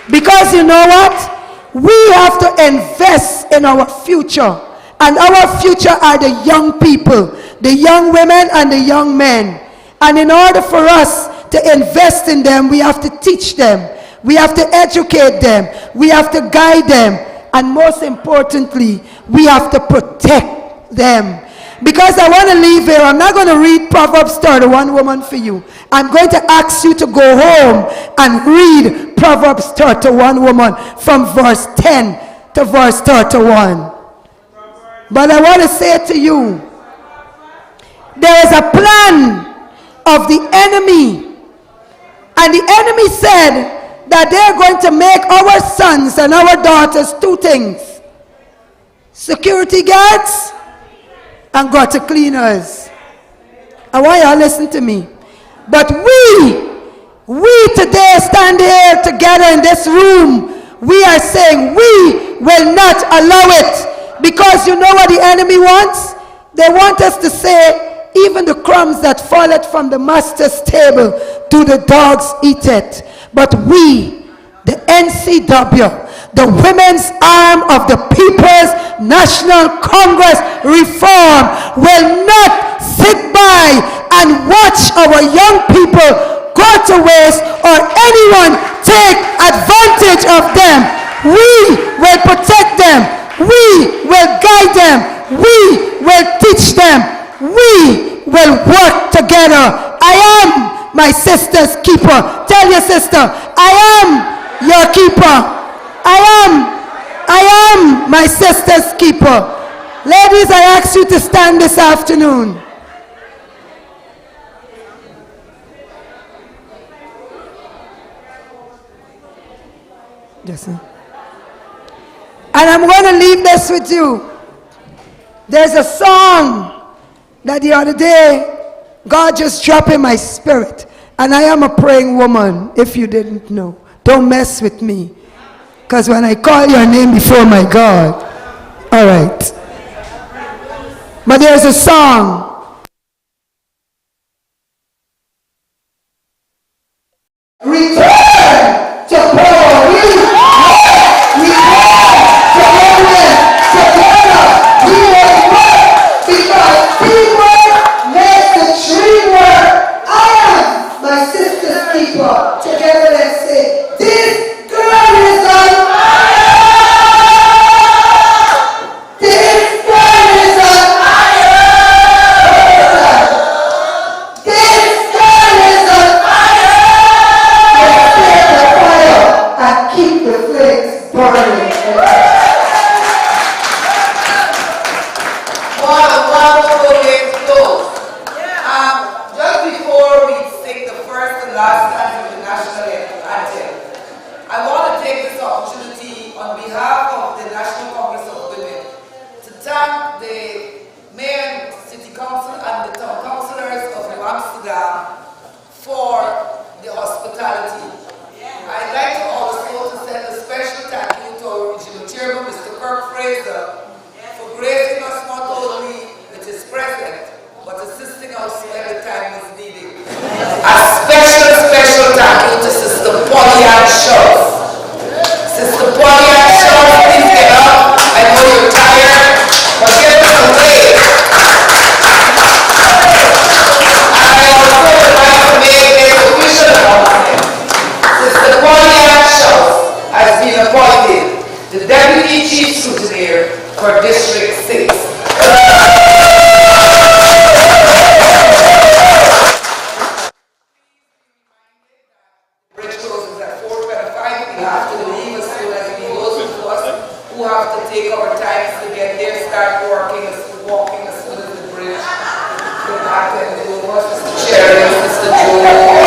Because you know what? We have to invest in our future. And our future are the young people, the young women and the young men. And in order for us to invest in them, we have to teach them. We have to educate them. We have to guide them. And most importantly, we have to protect them. Because I want to leave here, I'm not going to read Proverbs 31, woman, for you. I'm going to ask you to go home and read Proverbs 31, woman, from verse 10 to verse 31. But I want to say to you, there is a plan of the enemy. And the enemy said that they're going to make our sons and our daughters two things: security guards and gutter cleaners. I want y'all to listen to me. But we today stand here together in this room. We are saying we will not allow it, because you know what the enemy wants? They want us to say, even the crumbs that falleth from the master's table, do the dogs eat it? But we, the NCW, the women's arm of the People's National Congress Reform, will not sit by and watch our young people go to waste or anyone take advantage of them. We will protect them. We will guide them. We will teach them. We will work together. I am my sister's keeper. Tell your sister, I am your keeper. I am my sister's keeper. Ladies, I ask you to stand this afternoon. Listen. And I'm going to leave this with you. There's a song that the other day God just dropped in my spirit. And I am a praying woman, if you didn't know. Don't mess with me. Because when I call your name before my God, all right. But there's a song. Return to power. Together, let's say, this girl is on fire! This girl is on fire! This girl is on fire! Let's take the fire and keep the flames burning. What a wonderful way to close. Just before we sing the first and last time, I want to take this opportunity on behalf of the National Congress of Women to thank the Mayor, City Council and the Town Councillors of New Amsterdam for the hospitality. I'd like to also to send a special thank you to our regional chairman, Mr. Kirk Fraser, for gracing us not only with his presence, but assisting us every time he's needed. A special thank you to Sister Polly-Ann Schultz. Sister Polly-Ann Schultz, please get up. I know you're tired, but give us a wave. And I also would like to make an official announcement. Sister Polly-Ann Schultz has been appointed the Deputy Chief Scrutineer for District 6. Take our times to get there, start walking as soon as the bridge. Good afternoon, Mr. Chairman, Mr. Joe.